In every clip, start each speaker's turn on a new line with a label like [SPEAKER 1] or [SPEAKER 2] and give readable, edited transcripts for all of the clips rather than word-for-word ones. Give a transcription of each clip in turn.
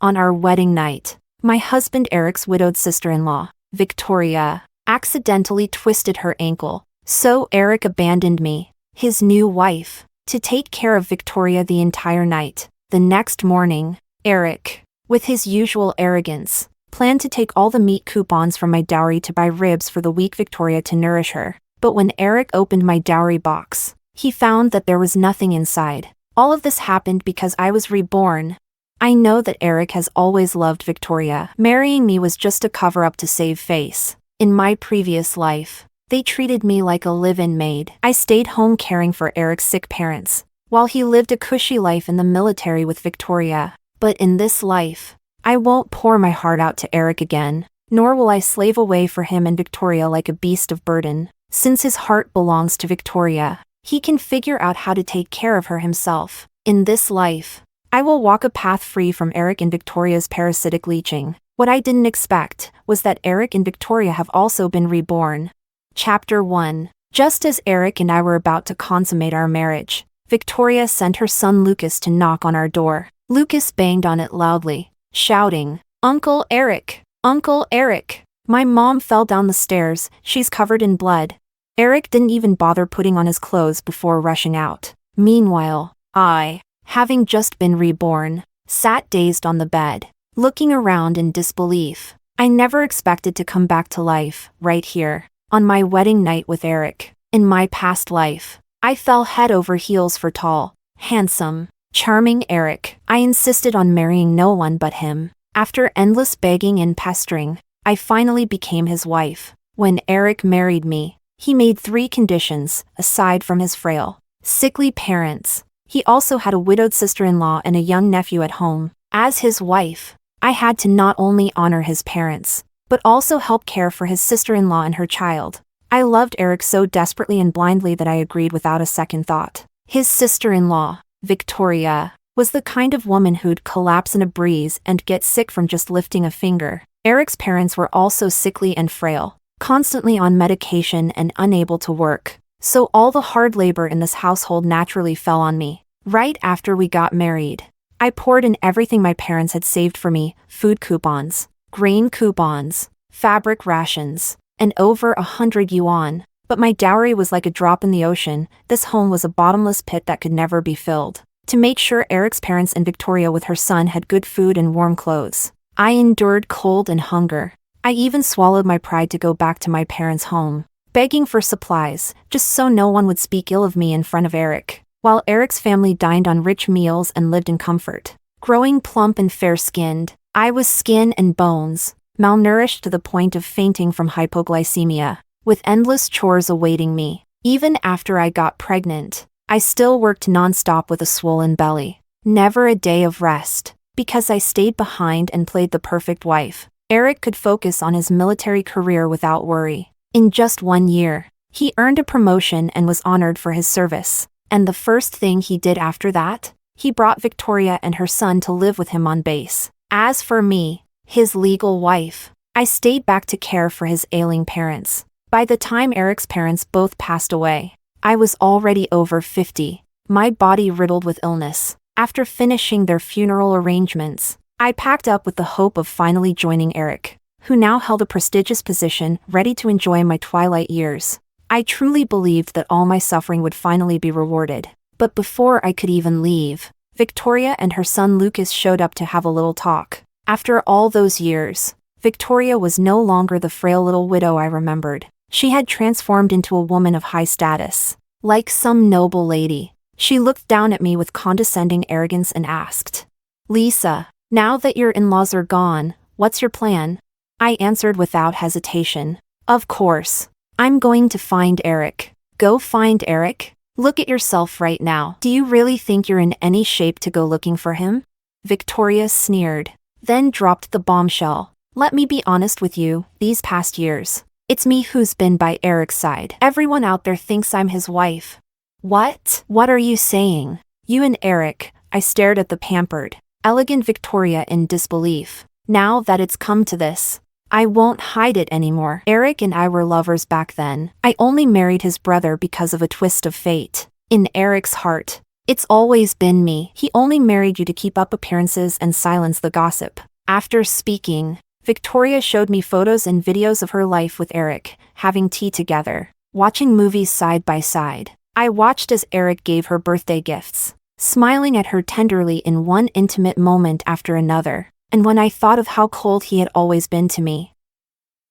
[SPEAKER 1] On our wedding night, my husband Erick's widowed sister-in-law, Victoria, accidentally twisted her ankle, so Erick abandoned me, his new wife, to take care of Victoria the entire night. The next morning, Erick, with his usual arrogance, planned to take all the meat coupons from my dowry to buy ribs for the weak Victoria to nourish her. But when Erick opened my dowry box, he found that there was nothing inside. All of this happened because I was reborn. I know that Erick has always loved Victoria. Marrying me was just a cover-up to save face. In my previous life, they treated me like a live-in maid. I stayed home caring for Erick's sick parents, while he lived a cushy life in the military with Victoria. But in this life, I won't pour my heart out to Erick again, nor will I slave away for him and Victoria like a beast of burden. Since his heart belongs to Victoria, he can figure out how to take care of her himself. In this life, I will walk a path free from Erick and Victoria's parasitic leeching. What I didn't expect was that Erick and Victoria have also been reborn. Chapter 1. Just as Erick and I were about to consummate our marriage, Victoria sent her son Lucas to knock on our door. Lucas banged on it loudly, shouting, "Uncle Erick! Uncle Erick!" My mom fell down the stairs, she's covered in blood. Erick didn't even bother putting on his clothes before rushing out. Meanwhile, I, having just been reborn, sat dazed on the bed, looking around in disbelief. I never expected to come back to life, right here, on my wedding night with Erick. In my past life, I fell head over heels for tall, handsome, charming Erick. I insisted on marrying no one but him. After endless begging and pestering, I finally became his wife. When Erick married me, he made 3 conditions, aside from his frail, sickly parents. He also had a widowed sister-in-law and a young nephew at home. As his wife, I had to not only honor his parents, but also help care for his sister-in-law and her child. I loved Erick so desperately and blindly that I agreed without a second thought. His sister-in-law, Victoria, was the kind of woman who'd collapse in a breeze and get sick from just lifting a finger. Erick's parents were also sickly and frail, constantly on medication and unable to work, so all the hard labor in this household naturally fell on me. Right after we got married, I poured in everything my parents had saved for me: food coupons, grain coupons, fabric rations, and over 100 yuan. But my dowry was like a drop in the ocean. This home was a bottomless pit that could never be filled. To make sure Erick's parents and Victoria with her son had good food and warm clothes, I endured cold and hunger. I even swallowed my pride to go back to my parents' home, begging for supplies, just so no one would speak ill of me in front of Erick. While Erick's family dined on rich meals and lived in comfort, growing plump and fair-skinned, I was skin and bones, malnourished to the point of fainting from hypoglycemia, with endless chores awaiting me. Even after I got pregnant, I still worked non-stop with a swollen belly. Never a day of rest, because I stayed behind and played the perfect wife. Erick could focus on his military career without worry. In just 1 year, he earned a promotion and was honored for his service. And the first thing he did after that, he brought Victoria and her son to live with him on base. As for me, his legal wife, I stayed back to care for his ailing parents. By the time Erick's parents both passed away, I was already over 50, my body riddled with illness. After finishing their funeral arrangements, I packed up with the hope of finally joining Erick, who now held a prestigious position, ready to enjoy my twilight years. I truly believed that all my suffering would finally be rewarded. But before I could even leave, Victoria and her son Lucas showed up to have a little talk. After all those years, Victoria was no longer the frail little widow I remembered. She had transformed into a woman of high status. Like some noble lady, she looked down at me with condescending arrogance and asked, "Lisa, now that your in-laws are gone, what's your plan?" I answered without hesitation, "Of course, I'm going to find Erick." "Go find Erick? Look at yourself right now. Do you really think you're in any shape to go looking for him?" Victoria sneered, then dropped the bombshell. "Let me be honest with you, these past years, it's me who's been by Erick's side. Everyone out there thinks I'm his wife." "What? What are you saying? You and Erick?" I stared at the pampered, elegant Victoria in disbelief. "Now that it's come to this, I won't hide it anymore. Erick and I were lovers back then. I only married his brother because of a twist of fate. In Erick's heart, It's always been me. He only married you to keep up appearances and silence the gossip. After speaking, Victoria showed me photos and videos of her life with Erick, having tea together, watching movies side by side. I watched as Erick gave her birthday gifts, smiling at her tenderly in one intimate moment after another, and when I thought of how cold he had always been to me,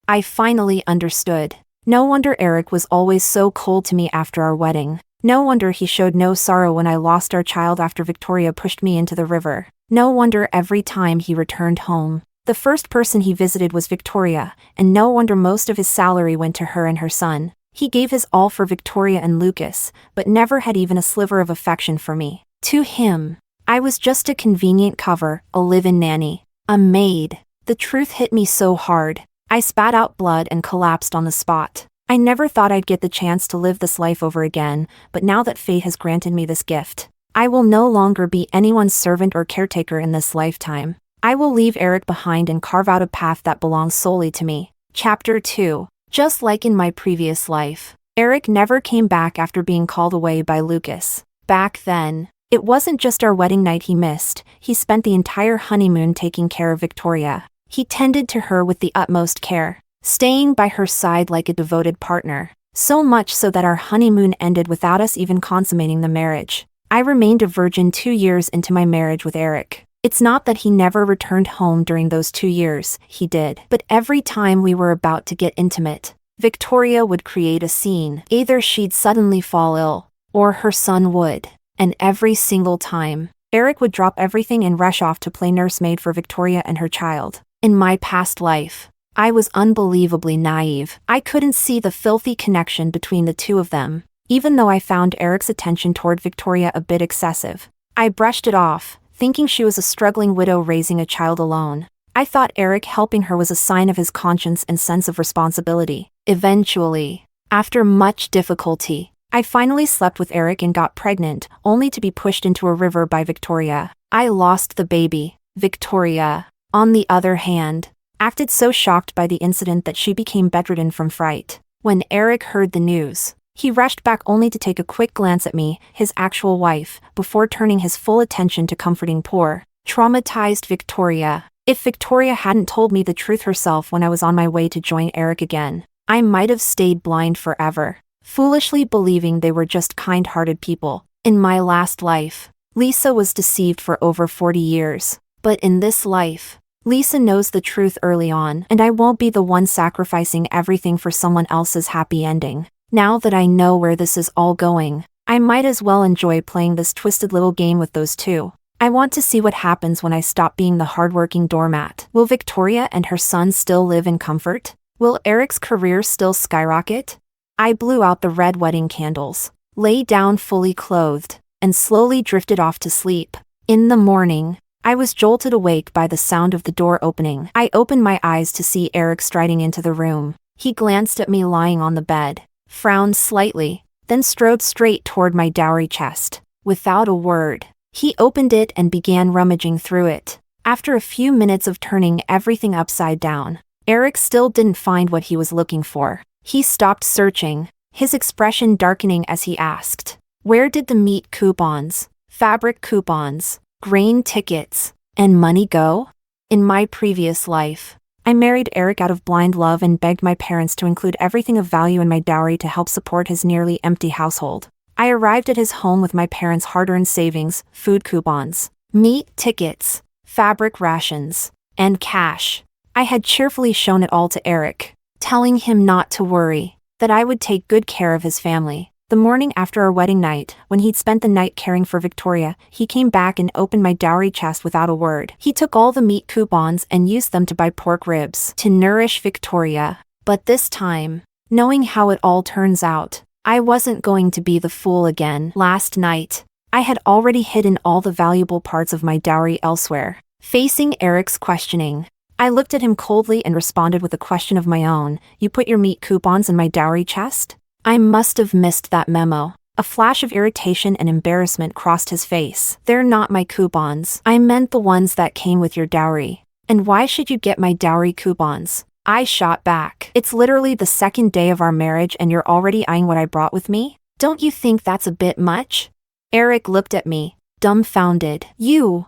[SPEAKER 1] I finally understood. No wonder Erick was always so cold to me after our wedding. No wonder he showed no sorrow when I lost our child after Victoria pushed me into the river. No wonder every time he returned home, the first person he visited was Victoria, and no wonder most of his salary went to her and her son. He gave his all for Victoria and Lucas, but never had even a sliver of affection for me. To him, I was just a convenient cover, a live-in nanny, a maid. The truth hit me so hard, I spat out blood and collapsed on the spot. I never thought I'd get the chance to live this life over again, but now that fate has granted me this gift, I will no longer be anyone's servant or caretaker in this lifetime. I will leave Erick behind and carve out a path that belongs solely to me. Chapter 2. Just like in my previous life, Erick never came back after being called away by Lucas. Back then, it wasn't just our wedding night he missed, he spent the entire honeymoon taking care of Victoria. He tended to her with the utmost care, staying by her side like a devoted partner, so much so that our honeymoon ended without us even consummating the marriage. I remained a virgin 2 years into my marriage with Erick. It's not that he never returned home during those 2 years, he did. But every time we were about to get intimate, Victoria would create a scene. Either she'd suddenly fall ill, or her son would. And every single time, Erick would drop everything and rush off to play nursemaid for Victoria and her child. In my past life, I was unbelievably naive. I couldn't see the filthy connection between the two of them, even though I found Erick's attention toward Victoria a bit excessive. I brushed it off, thinking she was a struggling widow raising a child alone. I thought Erick helping her was a sign of his conscience and sense of responsibility. Eventually, after much difficulty, I finally slept with Erick and got pregnant, only to be pushed into a river by Victoria. I lost the baby. Victoria, on the other hand, acted so shocked by the incident that she became bedridden from fright. When Erick heard the news, he rushed back only to take a quick glance at me, his actual wife, before turning his full attention to comforting poor, traumatized Victoria. If Victoria hadn't told me the truth herself when I was on my way to join Erick again, I might have stayed blind forever, foolishly believing they were just kind-hearted people. In my last life, Lisa was deceived for over 40 years. But in this life, Lisa knows the truth early on, and I won't be the one sacrificing everything for someone else's happy ending. Now that I know where this is all going, I might as well enjoy playing this twisted little game with those two. I want to see what happens when I stop being the hardworking doormat. Will Victoria and her son still live in comfort? Will Erick's career still skyrocket? I blew out the red wedding candles, lay down fully clothed, and slowly drifted off to sleep. In the morning, I was jolted awake by the sound of the door opening. I opened my eyes to see Erick striding into the room. He glanced at me lying on the bed, frowned slightly, then strode straight toward my dowry chest. Without a word, he opened it and began rummaging through it. After a few minutes of turning everything upside down, Erick still didn't find what he was looking for. He stopped searching, his expression darkening as he asked, "Where did the meat coupons, fabric coupons, grain tickets, and money go?" In my previous life, I married Erick out of blind love and begged my parents to include everything of value in my dowry to help support his nearly empty household. I arrived at his home with my parents' hard-earned savings, food coupons, meat tickets, fabric rations, and cash. I had cheerfully shown it all to Erick, telling him not to worry, that I would take good care of his family. The morning after our wedding night, when he'd spent the night caring for Victoria, he came back and opened my dowry chest without a word. He took all the meat coupons and used them to buy pork ribs to nourish Victoria. But this time, knowing how it all turns out, I wasn't going to be the fool again. Last night, I had already hidden all the valuable parts of my dowry elsewhere. Facing Erick's questioning, I looked at him coldly and responded with a question of my own. "You put your meat coupons in my dowry chest?" I must have missed that memo. A flash of irritation and embarrassment crossed his face. "They're not my coupons. I meant the ones that came with your dowry. And why should you get my dowry coupons?" I shot back. "It's literally the second day of our marriage and you're already eyeing what I brought with me? Don't you think that's a bit much?" Erick looked at me, dumbfounded.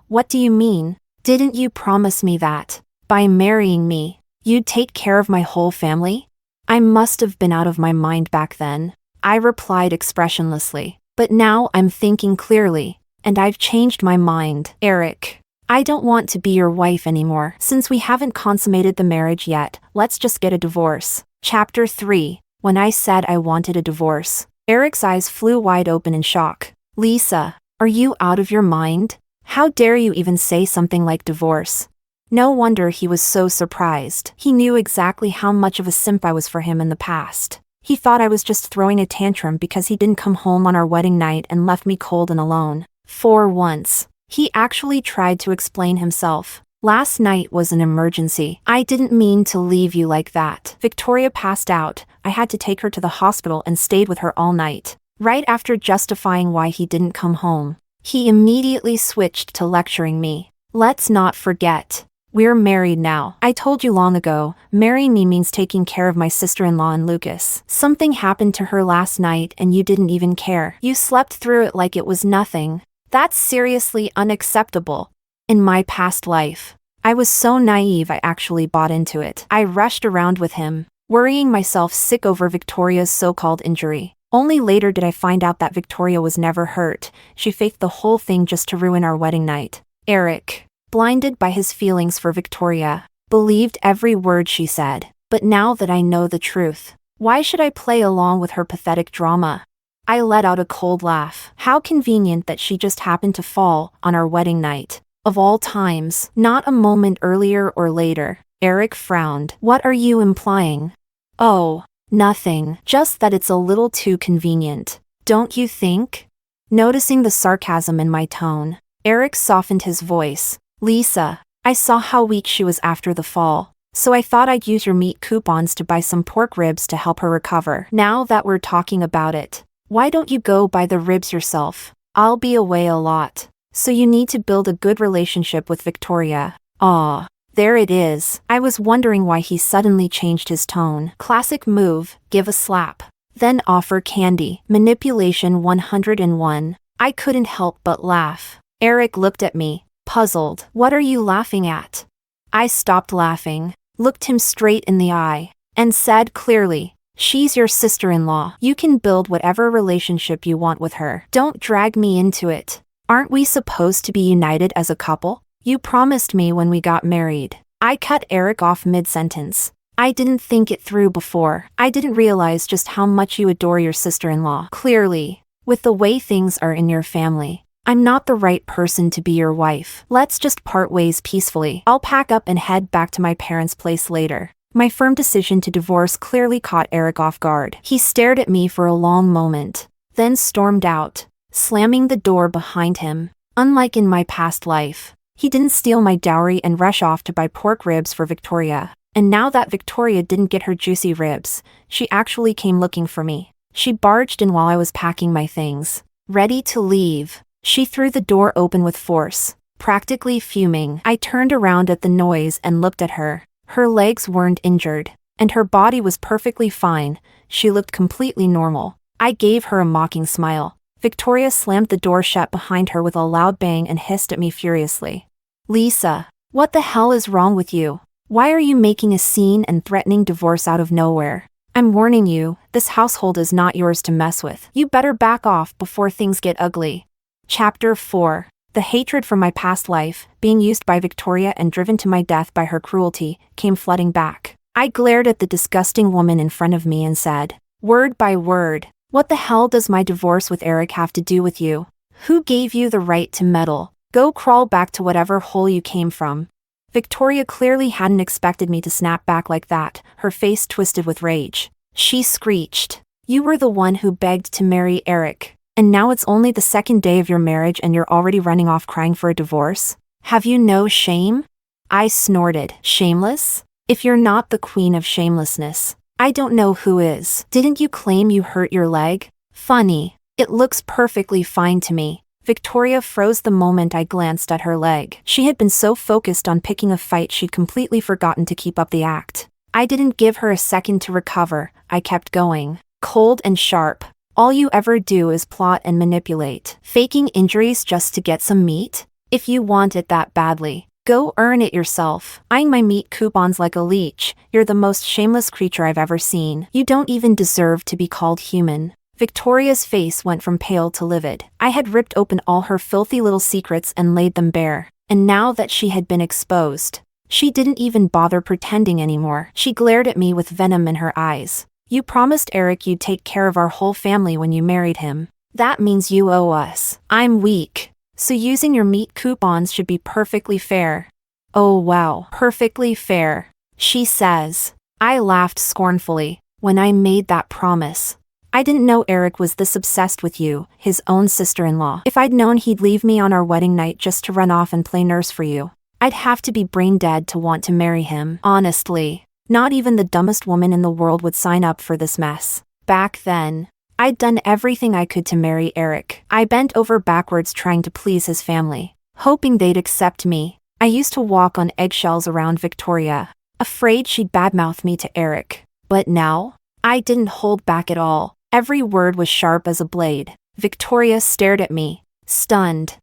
[SPEAKER 1] What do you mean? Didn't you promise me that, by marrying me, you'd take care of my whole family? I must have been out of my mind back then. I replied expressionlessly, but now I'm thinking clearly, and I've changed my mind. Erick, I don't want to be your wife anymore. Since we haven't consummated the marriage yet, let's just get a divorce. Chapter 3. When I said I wanted a divorce, Erick's eyes flew wide open in shock. Lisa, are you out of your mind? How dare you even say something like divorce? No wonder he was so surprised. He knew exactly how much of a simp I was for him in the past. He thought I was just throwing a tantrum because he didn't come home on our wedding night and left me cold and alone. For once, he actually tried to explain himself. Last night was an emergency. I didn't mean to leave you like that. Victoria passed out. I had to take her to the hospital and stayed with her all night. Right after justifying why he didn't come home, he immediately switched to lecturing me. Let's not forget, we're married now. I told you long ago, marrying me means taking care of my sister-in-law and Lucas. Something happened to her last night and you didn't even care. You slept through it like it was nothing. That's seriously unacceptable. In my past life, I was so naive I actually bought into it. I rushed around with him, worrying myself sick over Victoria's so-called injury. Only later did I find out that Victoria was never hurt. She faked the whole thing just to ruin our wedding night. Erick, blinded by his feelings for Victoria, believed every word she said. But now that I know the truth, why should I play along with her pathetic drama? I let out a cold laugh. How convenient that she just happened to fall on our wedding night. Of all times, not a moment earlier or later. Erick frowned. What are you implying? Oh, nothing. Just that it's a little too convenient. Don't you think? Noticing the sarcasm in my tone, Erick softened his voice. Lisa, I saw how weak she was after the fall, so I thought I'd use your meat coupons to buy some pork ribs to help her recover. Now that we're talking about it, why don't you go buy the ribs yourself? I'll be away a lot, so you need to build a good relationship with Victoria. Aw, there it is. I was wondering why he suddenly changed his tone. Classic move, give a slap, then offer candy. Manipulation 101. I couldn't help but laugh. Erick looked at me, puzzled. What are you laughing at? I stopped laughing, looked him straight in the eye, and said clearly, she's your sister-in-law. You can build whatever relationship you want with her. Don't drag me into it. Aren't we supposed to be united as a couple? You promised me when we got married. I cut Erick off mid-sentence. I didn't think it through before. I didn't realize just how much you adore your sister-in-law. Clearly, with the way things are in your family, I'm not the right person to be your wife. Let's just part ways peacefully. I'll pack up and head back to my parents' place later. My firm decision to divorce clearly caught Erick off guard. He stared at me for a long moment, then stormed out, slamming the door behind him. Unlike in my past life, he didn't steal my dowry and rush off to buy pork ribs for Victoria. And now that Victoria didn't get her juicy ribs, she actually came looking for me. She barged in while I was packing my things, ready to leave. She threw the door open with force, practically fuming. I turned around at the noise and looked at her. Her legs weren't injured, and her body was perfectly fine. She looked completely normal. I gave her a mocking smile. Victoria slammed the door shut behind her with a loud bang and hissed at me furiously. Lisa, what the hell is wrong with you? Why are you making a scene and threatening divorce out of nowhere? I'm warning you, this household is not yours to mess with. You better back off before things get ugly. Chapter 4. The hatred from my past life, being used by Victoria and driven to my death by her cruelty, came flooding back. I glared at the disgusting woman in front of me and said, word by word, what the hell does my divorce with Erick have to do with you? Who gave you the right to meddle? Go crawl back to whatever hole you came from. Victoria clearly hadn't expected me to snap back like that, her face twisted with rage. She screeched, you were the one who begged to marry Erick. And now it's only the second day of your marriage and you're already running off crying for a divorce? Have you no shame? I snorted. Shameless? If you're not the queen of shamelessness, I don't know who is. Didn't you claim you hurt your leg? Funny. It looks perfectly fine to me. Victoria froze the moment I glanced at her leg. She had been so focused on picking a fight she'd completely forgotten to keep up the act. I didn't give her a second to recover. I kept going. Cold and sharp. All you ever do is plot and manipulate, faking injuries just to get some meat? If you want it that badly, go earn it yourself. Eyeing my meat coupons like a leech, you're the most shameless creature I've ever seen. You don't even deserve to be called human. Victoria's face went from pale to livid. I had ripped open all her filthy little secrets and laid them bare. And now that she had been exposed, she didn't even bother pretending anymore. She glared at me with venom in her eyes. You promised Erick you'd take care of our whole family when you married him. That means you owe us. I'm weak, so using your meat coupons should be perfectly fair. Oh wow, perfectly fair, she says. I laughed scornfully. When I made that promise, I didn't know Erick was this obsessed with you, his own sister-in-law. If I'd known he'd leave me on our wedding night just to run off and play nurse for you, I'd have to be brain dead to want to marry him. Honestly, not even the dumbest woman in the world would sign up for this mess. Back then, I'd done everything I could to marry Erick. I bent over backwards trying to please his family, hoping they'd accept me. I used to walk on eggshells around Victoria, afraid she'd badmouth me to Erick. But now, I didn't hold back at all. Every word was sharp as a blade. Victoria stared at me, stunned.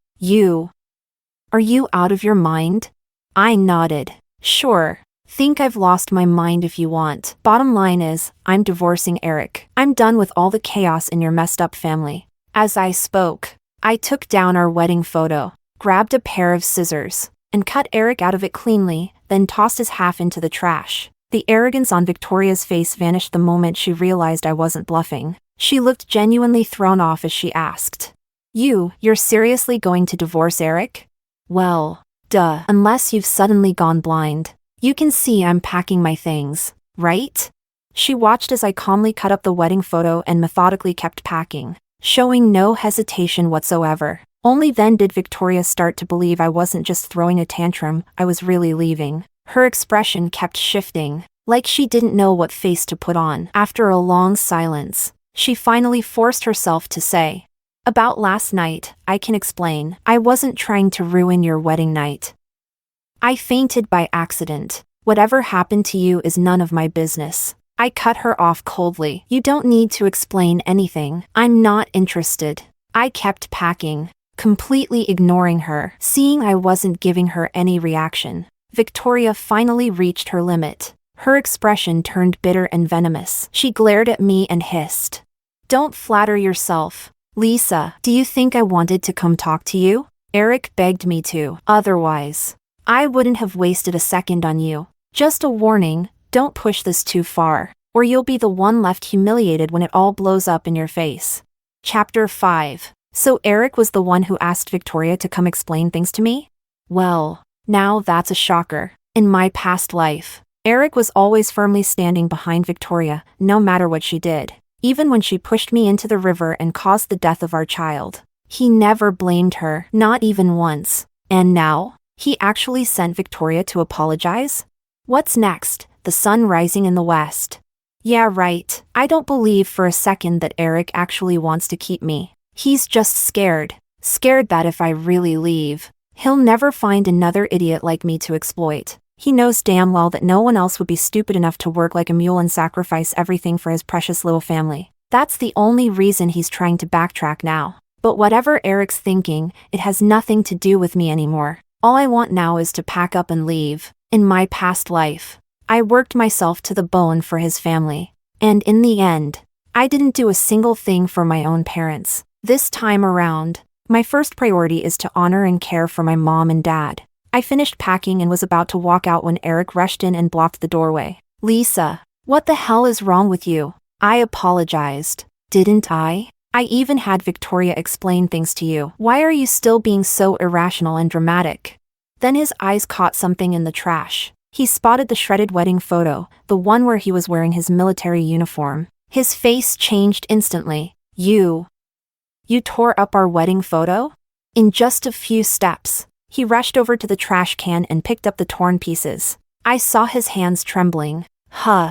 [SPEAKER 1] Are you out of your mind? I nodded. Sure. Think I've lost my mind if you want. Bottom line is, I'm divorcing Erick. I'm done with all the chaos in your messed up family. As I spoke, I took down our wedding photo, grabbed a pair of scissors, and cut Erick out of it cleanly, then tossed his half into the trash. The arrogance on Victoria's face vanished the moment she realized I wasn't bluffing. She looked genuinely thrown off as she asked, You're seriously going to divorce Erick? Well, duh. Unless you've suddenly gone blind. You can see I'm packing my things, right? She watched as I calmly cut up the wedding photo and methodically kept packing, showing no hesitation whatsoever. Only then did Victoria start to believe I wasn't just throwing a tantrum, I was really leaving. Her expression kept shifting, like she didn't know what face to put on. After a long silence, she finally forced herself to say, About last night, I can explain. I wasn't trying to ruin your wedding night. I fainted by accident. Whatever happened to you is none of my business. I cut her off coldly. You don't need to explain anything. I'm not interested. I kept packing, completely ignoring her, seeing I wasn't giving her any reaction. Victoria finally reached her limit. Her expression turned bitter and venomous. She glared at me and hissed. Don't flatter yourself. Lisa, do you think I wanted to come talk to you? Erick begged me to. Otherwise, I wouldn't have wasted a second on you. Just a warning, don't push this too far, or you'll be the one left humiliated when it all blows up in your face. Chapter 5. So Erick was the one who asked Victoria to come explain things to me? Well, now that's a shocker. In my past life, Erick was always firmly standing behind Victoria, no matter what she did. Even when she pushed me into the river and caused the death of our child, he never blamed her, not even once. And now, he actually sent Victoria to apologize? What's next? The sun rising in the west. Yeah, right. I don't believe for a second that Erick actually wants to keep me. He's just scared. Scared that if I really leave, he'll never find another idiot like me to exploit. He knows damn well that no one else would be stupid enough to work like a mule and sacrifice everything for his precious little family. That's the only reason he's trying to backtrack now. But whatever Erick's thinking, it has nothing to do with me anymore. All I want now is to pack up and leave. In my past life, I worked myself to the bone for his family. And in the end, I didn't do a single thing for my own parents. This time around, my first priority is to honor and care for my mom and dad. I finished packing and was about to walk out when Erick rushed in and blocked the doorway. Lisa, what the hell is wrong with you? I apologized. Didn't I? I even had Victoria explain things to you. Why are you still being so irrational and dramatic? Then his eyes caught something in the trash. He spotted the shredded wedding photo, the one where he was wearing his military uniform. His face changed instantly. You tore up our wedding photo? In just a few steps, he rushed over to the trash can and picked up the torn pieces. I saw his hands trembling.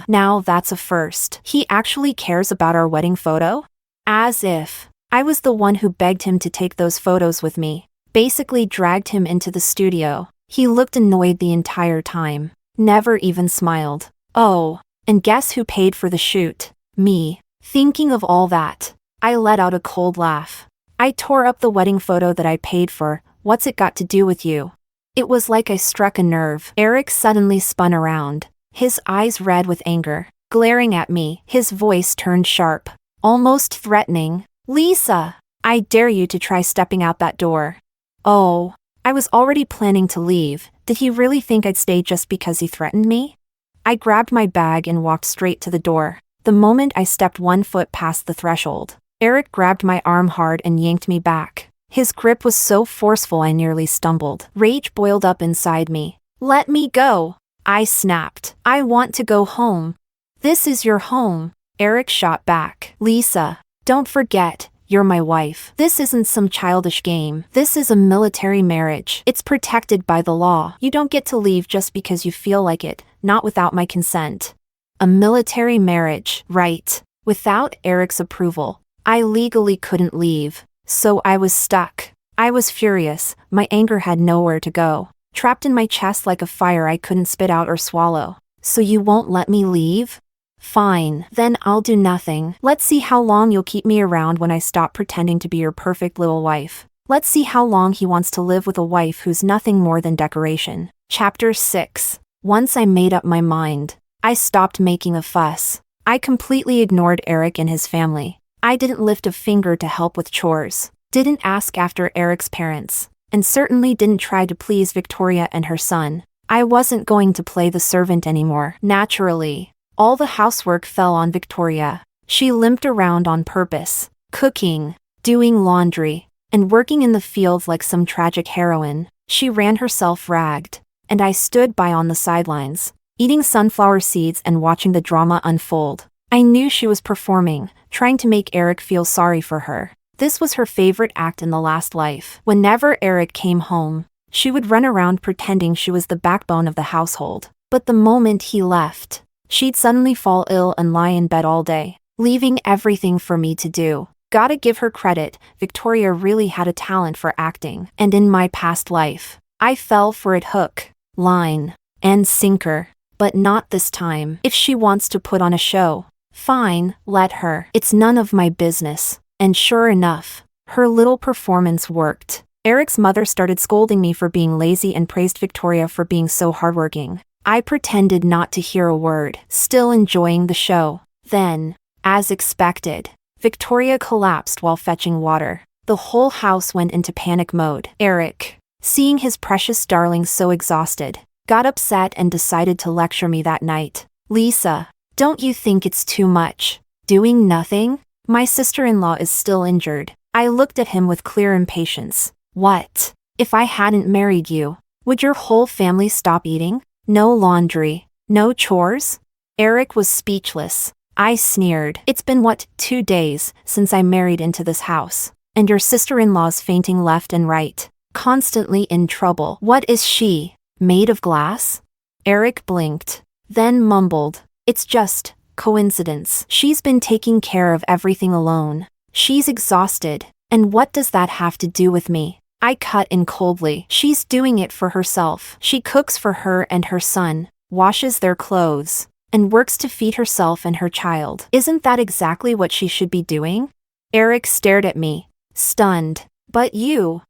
[SPEAKER 1] Now that's a first. He actually cares about our wedding photo? As if I was the one who begged him to take those photos with me. Basically dragged him into the studio. He looked annoyed the entire time. Never even smiled. Oh, and guess who paid for the shoot? Me. Thinking of all that, I let out a cold laugh. I tore up the wedding photo that I paid for. What's it got to do with you? It was like I struck a nerve. Erick suddenly spun around, his eyes red with anger, glaring at me. His voice turned sharp, almost threatening. Lisa, I dare you to try stepping out that door. Oh, I was already planning to leave. Did he really think I'd stay just because he threatened me? I grabbed my bag and walked straight to the door. The moment I stepped 1 foot past the threshold, Erick grabbed my arm hard and yanked me back. His grip was so forceful I nearly stumbled. Rage boiled up inside me. Let me go, I snapped. I want to go home. This is your home, Erick shot back. Lisa, don't forget, you're my wife. This isn't some childish game. This is a military marriage. It's protected by the law. You don't get to leave just because you feel like it, not without my consent. A military marriage, right? Without Erick's approval, I legally couldn't leave. So I was stuck. I was furious. My anger had nowhere to go, trapped in my chest like a fire I couldn't spit out or swallow. So you won't let me leave? Fine, then I'll do nothing. Let's see how long you'll keep me around when I stop pretending to be your perfect little wife. Let's see how long he wants to live with a wife who's nothing more than decoration. Chapter 6. Once I made up my mind, I stopped making a fuss. I completely ignored Erick and his family. I didn't lift a finger to help with chores, didn't ask after Erick's parents, and certainly didn't try to please Victoria and her son. I wasn't going to play the servant anymore. Naturally, all the housework fell on Victoria. She limped around on purpose, cooking, doing laundry, and working in the fields like some tragic heroine. She ran herself ragged, and I stood by on the sidelines, eating sunflower seeds and watching the drama unfold. I knew she was performing, trying to make Erick feel sorry for her. This was her favorite act in the last life. Whenever Erick came home, she would run around pretending she was the backbone of the household. But the moment he left, she'd suddenly fall ill and lie in bed all day, leaving everything for me to do. Gotta give her credit, Victoria really had a talent for acting. And in my past life, I fell for it hook, line, and sinker. But not this time. If she wants to put on a show, fine, let her. It's none of my business. And sure enough, her little performance worked. Erick's mother started scolding me for being lazy and praised Victoria for being so hardworking. I pretended not to hear a word, still enjoying the show. Then, as expected, Victoria collapsed while fetching water. The whole house went into panic mode. Erick, seeing his precious darling so exhausted, got upset and decided to lecture me that night. Lisa, don't you think it's too much? Doing nothing? My sister-in-law is still injured. I looked at him with clear impatience. What? If I hadn't married you, would your whole family stop eating? No laundry, no chores? Erick was speechless. I sneered. It's been 2 days since I married into this house, and your sister-in-law's fainting left and right, constantly in trouble. What is she? Made of glass? Erick blinked, then mumbled. It's just coincidence. She's been taking care of everything alone. She's exhausted. And what does that have to do with me? I cut in coldly. She's doing it for herself. She cooks for her and her son, washes their clothes, and works to feed herself and her child. Isn't that exactly what she should be doing? Erick stared at me, stunned. But you,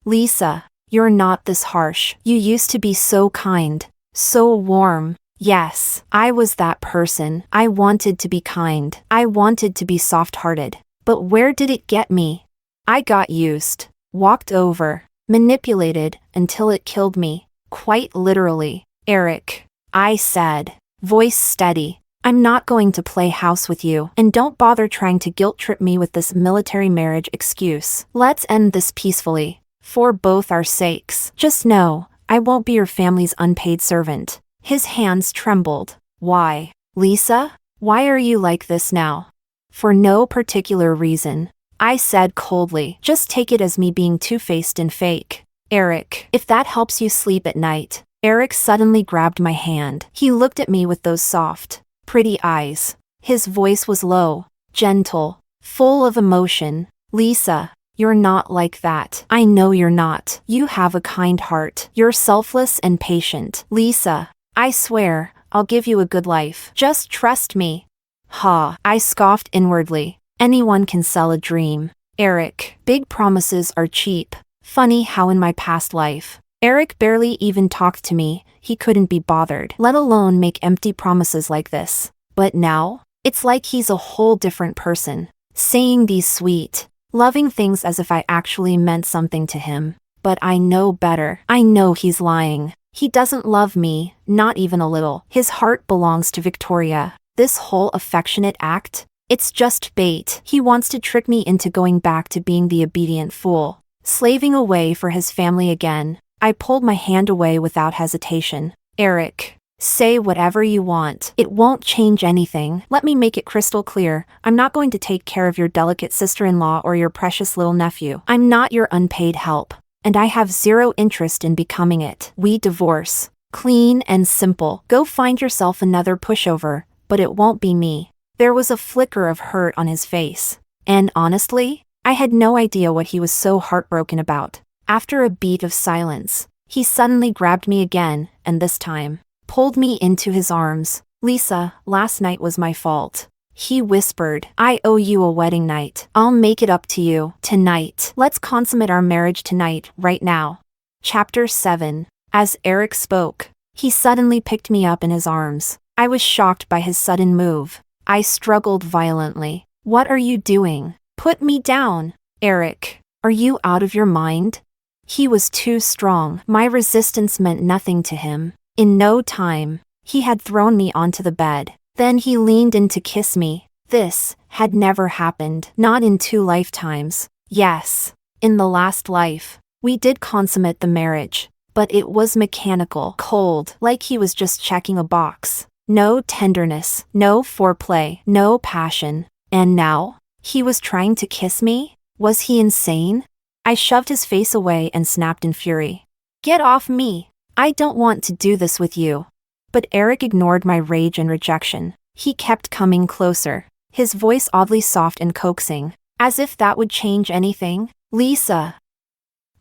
[SPEAKER 1] Lisa, you're not this harsh. You used to be so kind, so warm. Yes, I was that person. I wanted to be kind. I wanted to be soft-hearted. But where did it get me? I got used, walked over, manipulated until it killed me. Quite literally. Erick, I said, voice steady, I'm not going to play house with you, and don't bother trying to guilt-trip me with this military marriage excuse. Let's end this peacefully. For both our sakes. Just know, I won't be your family's unpaid servant. His hands trembled. Why? Lisa? Why are you like this now? For no particular reason, I said coldly. Just take it as me being two-faced and fake. Erick, if that helps you sleep at night. Erick suddenly grabbed my hand. He looked at me with those soft, pretty eyes. His voice was low, gentle, full of emotion. Lisa, you're not like that. I know you're not. You have a kind heart. You're selfless and patient. Lisa, I swear, I'll give you a good life. Just trust me. Ha, I scoffed inwardly. Anyone can sell a dream. Erick, big promises are cheap. Funny how in my past life, Erick barely even talked to me, he couldn't be bothered, let alone make empty promises like this. But now, it's like he's a whole different person, saying these sweet, loving things as if I actually meant something to him. But I know better. I know he's lying. He doesn't love me, not even a little. His heart belongs to Victoria. This whole affectionate act, it's just bait. He wants to trick me into going back to being the obedient fool, slaving away for his family again. I pulled my hand away without hesitation. Erick, say whatever you want. It won't change anything. Let me make it crystal clear. I'm not going to take care of your delicate sister-in-law or your precious little nephew. I'm not your unpaid help, and I have zero interest in becoming it. We divorce. Clean and simple. Go find yourself another pushover, but it won't be me. There was a flicker of hurt on his face. And honestly, I had no idea what he was so heartbroken about. After a beat of silence, he suddenly grabbed me again, and this time, pulled me into his arms. Lisa, last night was my fault. He whispered, I owe you a wedding night. I'll make it up to you, tonight. Let's consummate our marriage tonight, right now. Chapter 7. As Erick spoke, he suddenly picked me up in his arms. I was shocked by his sudden move. I struggled violently. What are you doing? Put me down. Erick, are you out of your mind? He was too strong. My resistance meant nothing to him. In no time, he had thrown me onto the bed. Then he leaned in to kiss me. This had never happened. Not in 2 lifetimes. Yes, in the last life, we did consummate the marriage. But it was mechanical, cold, like he was just checking a box. No tenderness, no foreplay, no passion. And now, he was trying to kiss me? Was he insane? I shoved his face away and snapped in fury. Get off me! I don't want to do this with you. But Erick ignored my rage and rejection. He kept coming closer, his voice oddly soft and coaxing, as if that would change anything. Lisa,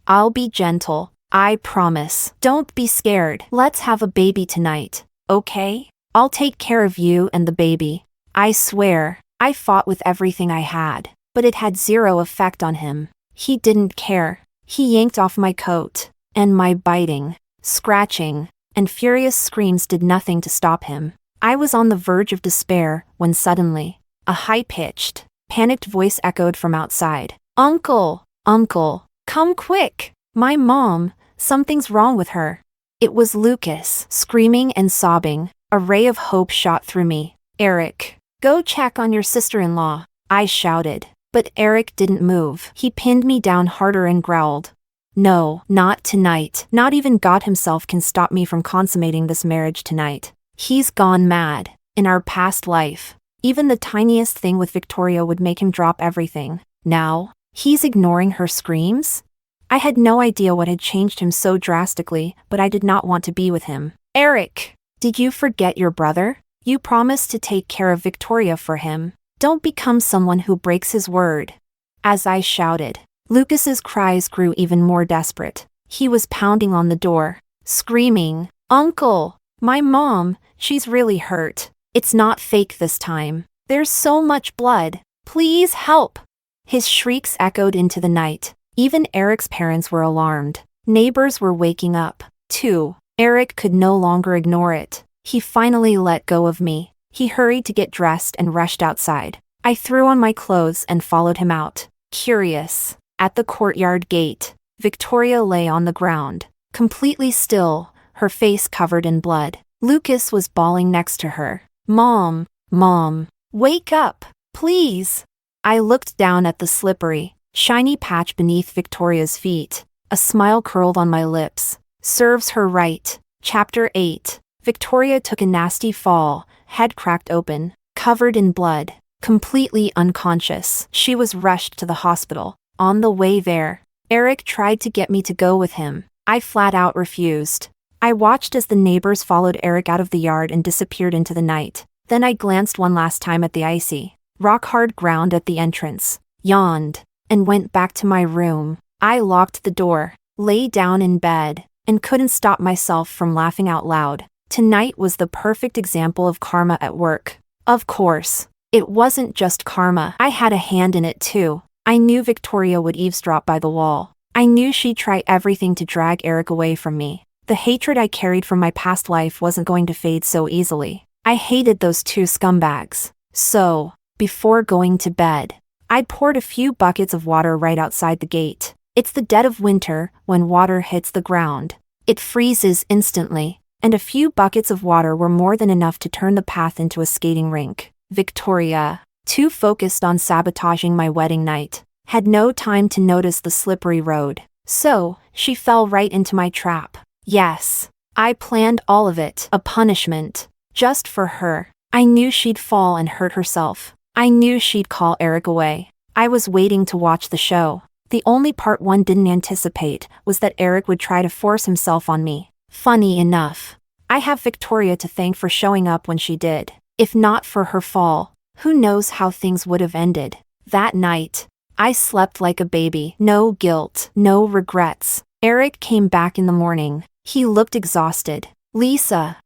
[SPEAKER 1] I'll be gentle, I promise. Don't be scared. Let's have a baby tonight, okay? I'll take care of you and the baby. I swear. I fought with everything I had, but it had zero effect on him. He didn't care. He yanked off my coat, and my biting, scratching, and furious screams did nothing to stop him. I was on the verge of despair when suddenly, a high-pitched, panicked voice echoed from outside. Uncle! Uncle! Come quick! My mom! Something's wrong with her. It was Lucas, screaming and sobbing. A ray of hope shot through me. Erick, go check on your sister-in-law, I shouted. But Erick didn't move. He pinned me down harder and growled. No, not tonight. Not even God himself can stop me from consummating this marriage tonight. He's gone mad. In our past life, even the tiniest thing with Victoria would make him drop everything. Now, he's ignoring her screams? I had no idea what had changed him so drastically, but I did not want to be with him. Erick, did you forget your brother? You promised to take care of Victoria for him. Don't become someone who breaks his word. As I shouted, Lucas's cries grew even more desperate. He was pounding on the door, screaming, Uncle! My mom, she's really hurt. It's not fake this time. There's so much blood. Please help! His shrieks echoed into the night. Even Erick's parents were alarmed. Neighbors were waking up, too. Erick could no longer ignore it. He finally let go of me. He hurried to get dressed and rushed outside. I threw on my clothes and followed him out. Curious. At the courtyard gate, Victoria lay on the ground, completely still, her face covered in blood. Lucas was bawling next to her. Mom, wake up, please. I looked down at the slippery, shiny patch beneath Victoria's feet. A smile curled on my lips. Serves her right. Chapter 8. Victoria took a nasty fall, head cracked open, covered in blood, completely unconscious. She was rushed to the hospital. On the way there, Erick tried to get me to go with him. I flat out refused. I watched as the neighbors followed Erick out of the yard and disappeared into the night. Then I glanced one last time at the icy, rock-hard ground at the entrance, yawned, and went back to my room. I locked the door, lay down in bed, and couldn't stop myself from laughing out loud. Tonight was the perfect example of karma at work. Of course, It wasn't just karma. I had a hand in it too. I knew Victoria would eavesdrop by the wall. I knew she'd try everything to drag Erick away from me. The hatred I carried from my past life wasn't going to fade so easily. I hated those two scumbags. So, before going to bed, I poured a few buckets of water right outside the gate. It's the dead of winter, when water hits the ground. It freezes instantly, and a few buckets of water were more than enough to turn the path into a skating rink. Victoria, too focused on sabotaging my wedding night, had no time to notice the slippery road. So, she fell right into my trap. Yes, I planned all of it. A punishment. Just for her. I knew she'd fall and hurt herself. I knew she'd call Erick away. I was waiting to watch the show. The only part one didn't anticipate was that Erick would try to force himself on me. Funny enough, I have Victoria to thank for showing up when she did. If not for her fall, who knows how things would have ended. That night, I slept like a baby. No guilt, no regrets. Erick came back in the morning. He looked exhausted. Lisa.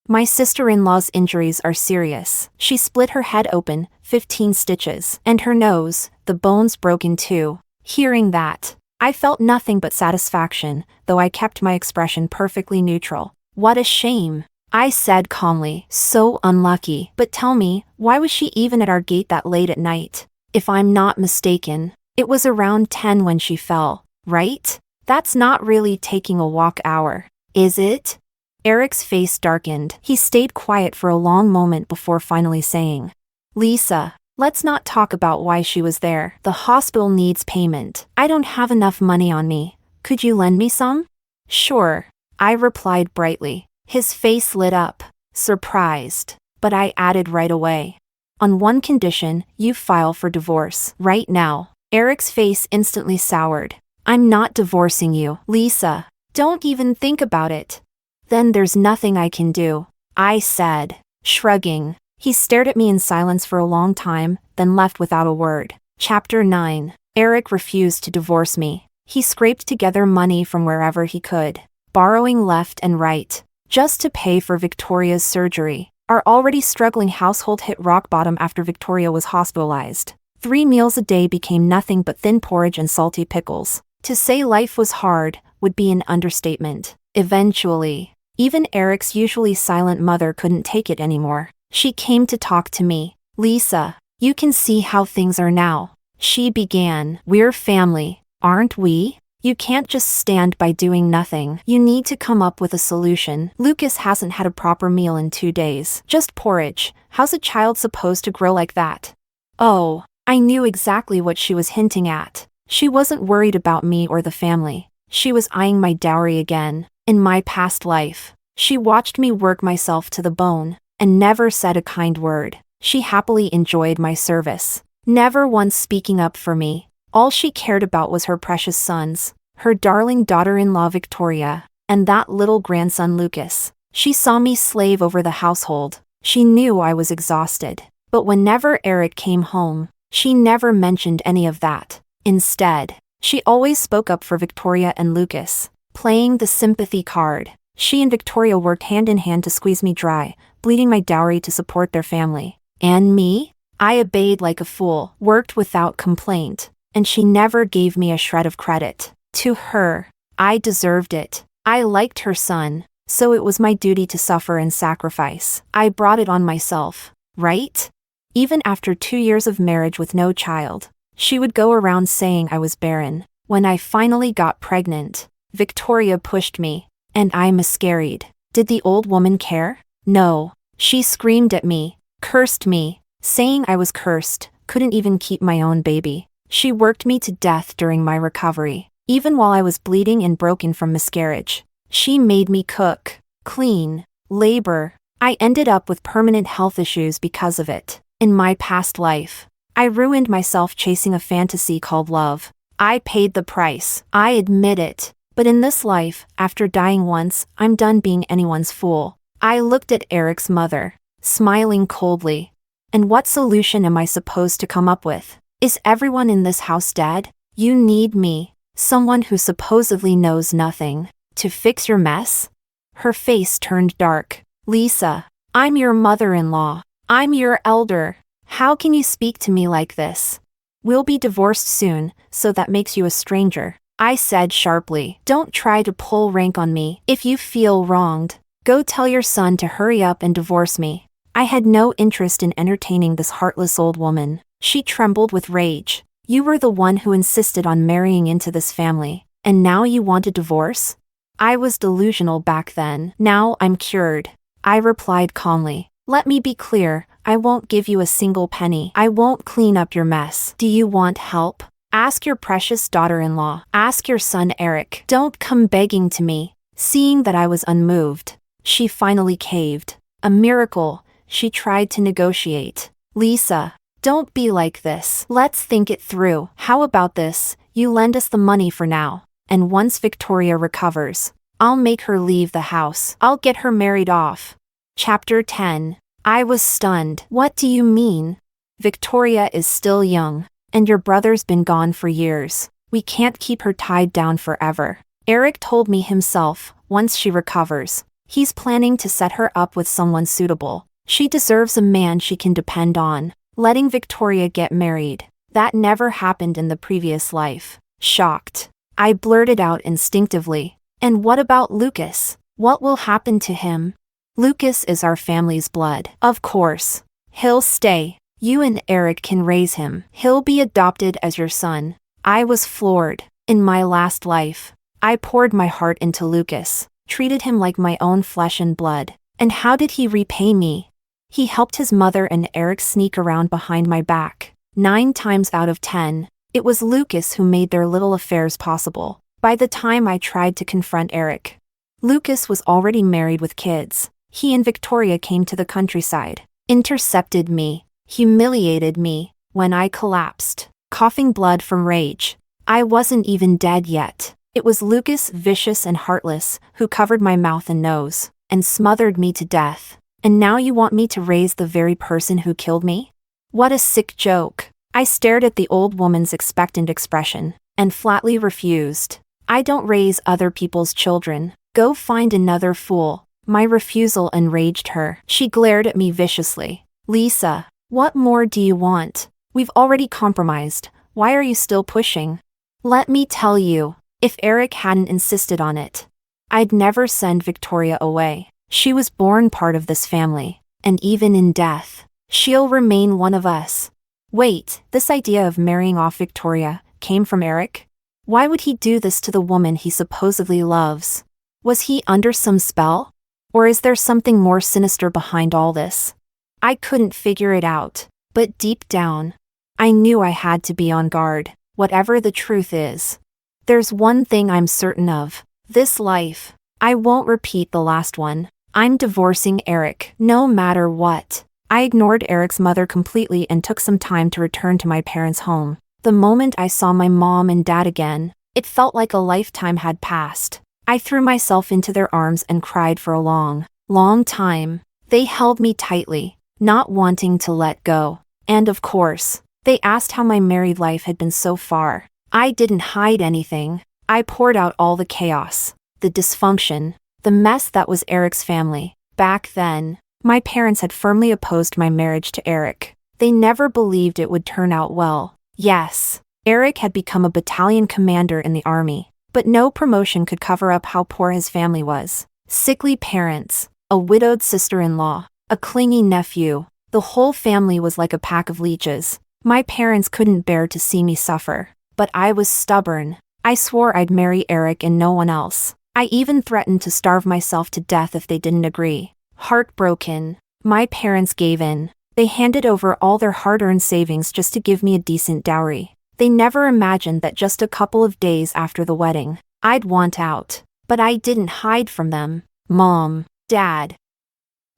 [SPEAKER 1] My sister-in-law's injuries are serious. She split her head open, 15 stitches, and her nose, the bones broke in two. Hearing that, I felt nothing but satisfaction, though I kept my expression perfectly neutral. What a shame, I said calmly. So unlucky. But tell me, why was she even at our gate that late at night? If I'm not mistaken, it was around 10 when she fell, right? That's not really taking a walk hour, is it? Erick's face darkened. He stayed quiet for a long moment before finally saying, Lisa, let's not talk about why she was there. The hospital needs payment. I don't have enough money on me. Could you lend me some? Sure, I replied brightly. His face lit up, surprised, but I added right away. On one condition, you file for divorce. Right now. Erick's face instantly soured. I'm not divorcing you, Lisa. Don't even think about it. Then there's nothing I can do, I said, shrugging. He stared at me in silence for a long time, then left without a word. Chapter 9. Erick refused to divorce me. He scraped together money from wherever he could, borrowing left and right, just to pay for Victoria's surgery. Our already struggling household hit rock bottom after Victoria was hospitalized. 3 meals a day became nothing but thin porridge and salty pickles. To say life was hard would be an understatement. Eventually, even Erick's usually silent mother couldn't take it anymore. She came to talk to me. Lisa, you can see how things are now, she began. We're family, aren't we? You can't just stand by doing nothing. You need to come up with a solution. Lucas hasn't had a proper meal in 2 days. Just porridge. How's a child supposed to grow like that? Oh, I knew exactly what she was hinting at. She wasn't worried about me or the family. She was eyeing my dowry again. In my past life, she watched me work myself to the bone, and never said a kind word. She happily enjoyed my service, never once speaking up for me. All she cared about was her precious sons, her darling daughter-in-law Victoria, and that little grandson Lucas. She saw me slave over the household. She knew I was exhausted. But whenever Erick came home, she never mentioned any of that. Instead, she always spoke up for Victoria and Lucas, playing the sympathy card. She and Victoria worked hand in hand to squeeze me dry, bleeding my dowry to support their family. And me? I obeyed like a fool, worked without complaint, and she never gave me a shred of credit. To her, I deserved it. I liked her son, so it was my duty to suffer and sacrifice. I brought it on myself, right? Even after 2 years of marriage with no child, she would go around saying I was barren. When I finally got pregnant, Victoria pushed me, and I miscarried. Did the old woman care? No. She screamed at me, cursed me, saying I was cursed, couldn't even keep my own baby. She worked me to death during my recovery, even while I was bleeding and broken from miscarriage. She made me cook, clean, labor. I ended up with permanent health issues because of it. In my past life, I ruined myself chasing a fantasy called love. I paid the price, I admit it. But in this life, after dying once, I'm done being anyone's fool. I looked at Erick's mother, smiling coldly. And what solution am I supposed to come up with? Is everyone in this house dead? You need me, someone who supposedly knows nothing, to fix your mess? Her face turned dark. Lisa, I'm your mother-in-law. I'm your elder. How can you speak to me like this? We'll be divorced soon, so that makes you a stranger, I said sharply. Don't try to pull rank on me. If you feel wronged, go tell your son to hurry up and divorce me. I had no interest in entertaining this heartless old woman. She trembled with rage. You were the one who insisted on marrying into this family, and now you want a divorce? I was delusional back then. Now I'm cured, I replied calmly. Let me be clear, I won't give you a single penny. I won't clean up your mess. Do you want help? Ask your precious daughter-in-law. Ask your son Erick. Don't come begging to me. Seeing that I was unmoved, she finally caved. A miracle. She tried to negotiate. Lisa, don't be like this. Let's think it through. How about this? You lend us the money for now, and once Victoria recovers, I'll make her leave the house. I'll get her married off. Chapter 10. I was stunned. What do you mean? Victoria is still young, and your brother's been gone for years. We can't keep her tied down forever. Erick told me himself, once she recovers, he's planning to set her up with someone suitable. She deserves a man she can depend on. Letting Victoria get married, that never happened in the previous life. Shocked, I blurted out instinctively. And what about Lucas? What will happen to him? Lucas is our family's blood. Of course. He'll stay. You and Erick can raise him. He'll be adopted as your son. I was floored. In my last life, I poured my heart into Lucas, treated him like my own flesh and blood. And how did he repay me? He helped his mother and Erick sneak around behind my back. 9 times out of 10, it was Lucas who made their little affairs possible. By the time I tried to confront Erick, Lucas was already married with kids. He and Victoria came to the countryside, intercepted me, humiliated me, when I collapsed, coughing blood from rage. I wasn't even dead yet. It was Lucas, vicious and heartless, who covered my mouth and nose, and smothered me to death. And now you want me to raise the very person who killed me? What a sick joke. I stared at the old woman's expectant expression, and flatly refused. I don't raise other people's children. Go find another fool. My refusal enraged her. She glared at me viciously. Lisa, what more do you want? We've already compromised. Why are you still pushing? Let me tell you, if Erick hadn't insisted on it, I'd never send Victoria away. She was born part of this family, and even in death, she'll remain one of us. Wait, this idea of marrying off Victoria came from Erick? Why would he do this to the woman he supposedly loves? Was he under some spell? Or is there something more sinister behind all this? I couldn't figure it out, but deep down, I knew I had to be on guard, whatever the truth is. There's one thing I'm certain of. This life, I won't repeat the last one. I'm divorcing Erick, no matter what. I ignored Erick's mother completely and took some time to return to my parents' home. The moment I saw my mom and dad again, it felt like a lifetime had passed. I threw myself into their arms and cried for a long, long time. They held me tightly, not wanting to let go. And of course, they asked how my married life had been so far. I didn't hide anything. I poured out all the chaos, the dysfunction, the mess that was Erick's family. Back then, my parents had firmly opposed my marriage to Erick. They never believed it would turn out well. Yes, Erick had become a battalion commander in the army, but no promotion could cover up how poor his family was. Sickly parents, a widowed sister-in-law, a clingy nephew. The whole family was like a pack of leeches. My parents couldn't bear to see me suffer, but I was stubborn. I swore I'd marry Erick and no one else. I even threatened to starve myself to death if they didn't agree. Heartbroken, my parents gave in. They handed over all their hard-earned savings just to give me a decent dowry. They never imagined that just a couple of days after the wedding, I'd want out. But I didn't hide from them. Mom, Dad,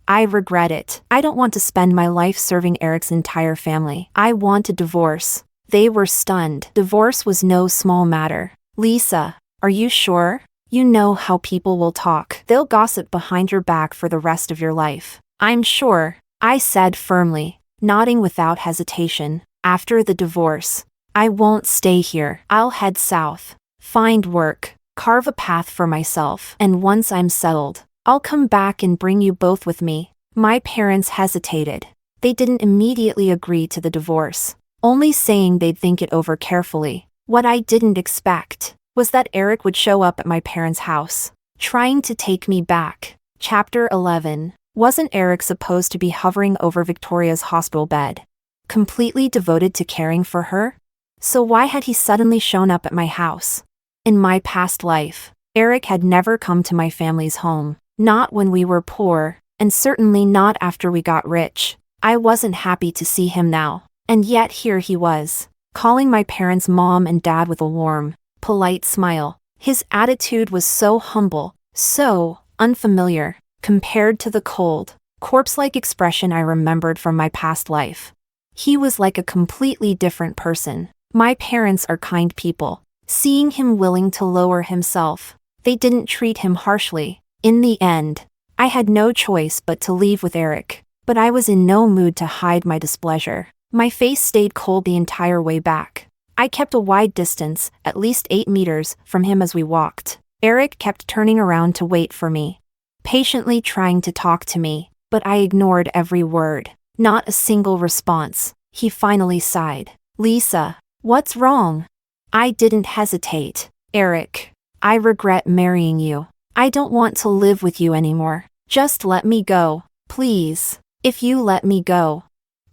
[SPEAKER 1] I regret it. I don't want to spend my life serving Erick's entire family. I want a divorce. They were stunned. Divorce was no small matter. Lisa, are you sure? You know how people will talk. They'll gossip behind your back for the rest of your life. I'm sure, I said firmly, nodding without hesitation. After the divorce, I won't stay here. I'll head south, find work, carve a path for myself, and once I'm settled, I'll come back and bring you both with me. My parents hesitated. They didn't immediately agree to the divorce, only saying they'd think it over carefully. What I didn't expect was that Erick would show up at my parents' house, trying to take me back. Chapter 11. Wasn't Erick supposed to be hovering over Victoria's hospital bed, completely devoted to caring for her? So why had he suddenly shown up at my house? In my past life, Erick had never come to my family's home, not when we were poor, and certainly not after we got rich. I wasn't happy to see him now, and yet here he was, calling my parents mom and dad with a warm, polite smile. His attitude was so humble, so unfamiliar, compared to the cold, corpse-like expression I remembered from my past life. He was like a completely different person. My parents are kind people. Seeing him willing to lower himself, they didn't treat him harshly. In the end, I had no choice but to leave with Erick, but I was in no mood to hide my displeasure. My face stayed cold the entire way back. I kept a wide distance, at least 8 meters, from him as we walked. Erick kept turning around to wait for me, patiently trying to talk to me, but I ignored every word. Not a single response. He finally sighed. "Lisa, what's wrong?" I didn't hesitate. "Erick, I regret marrying you. I don't want to live with you anymore. Just let me go, please. If you let me go,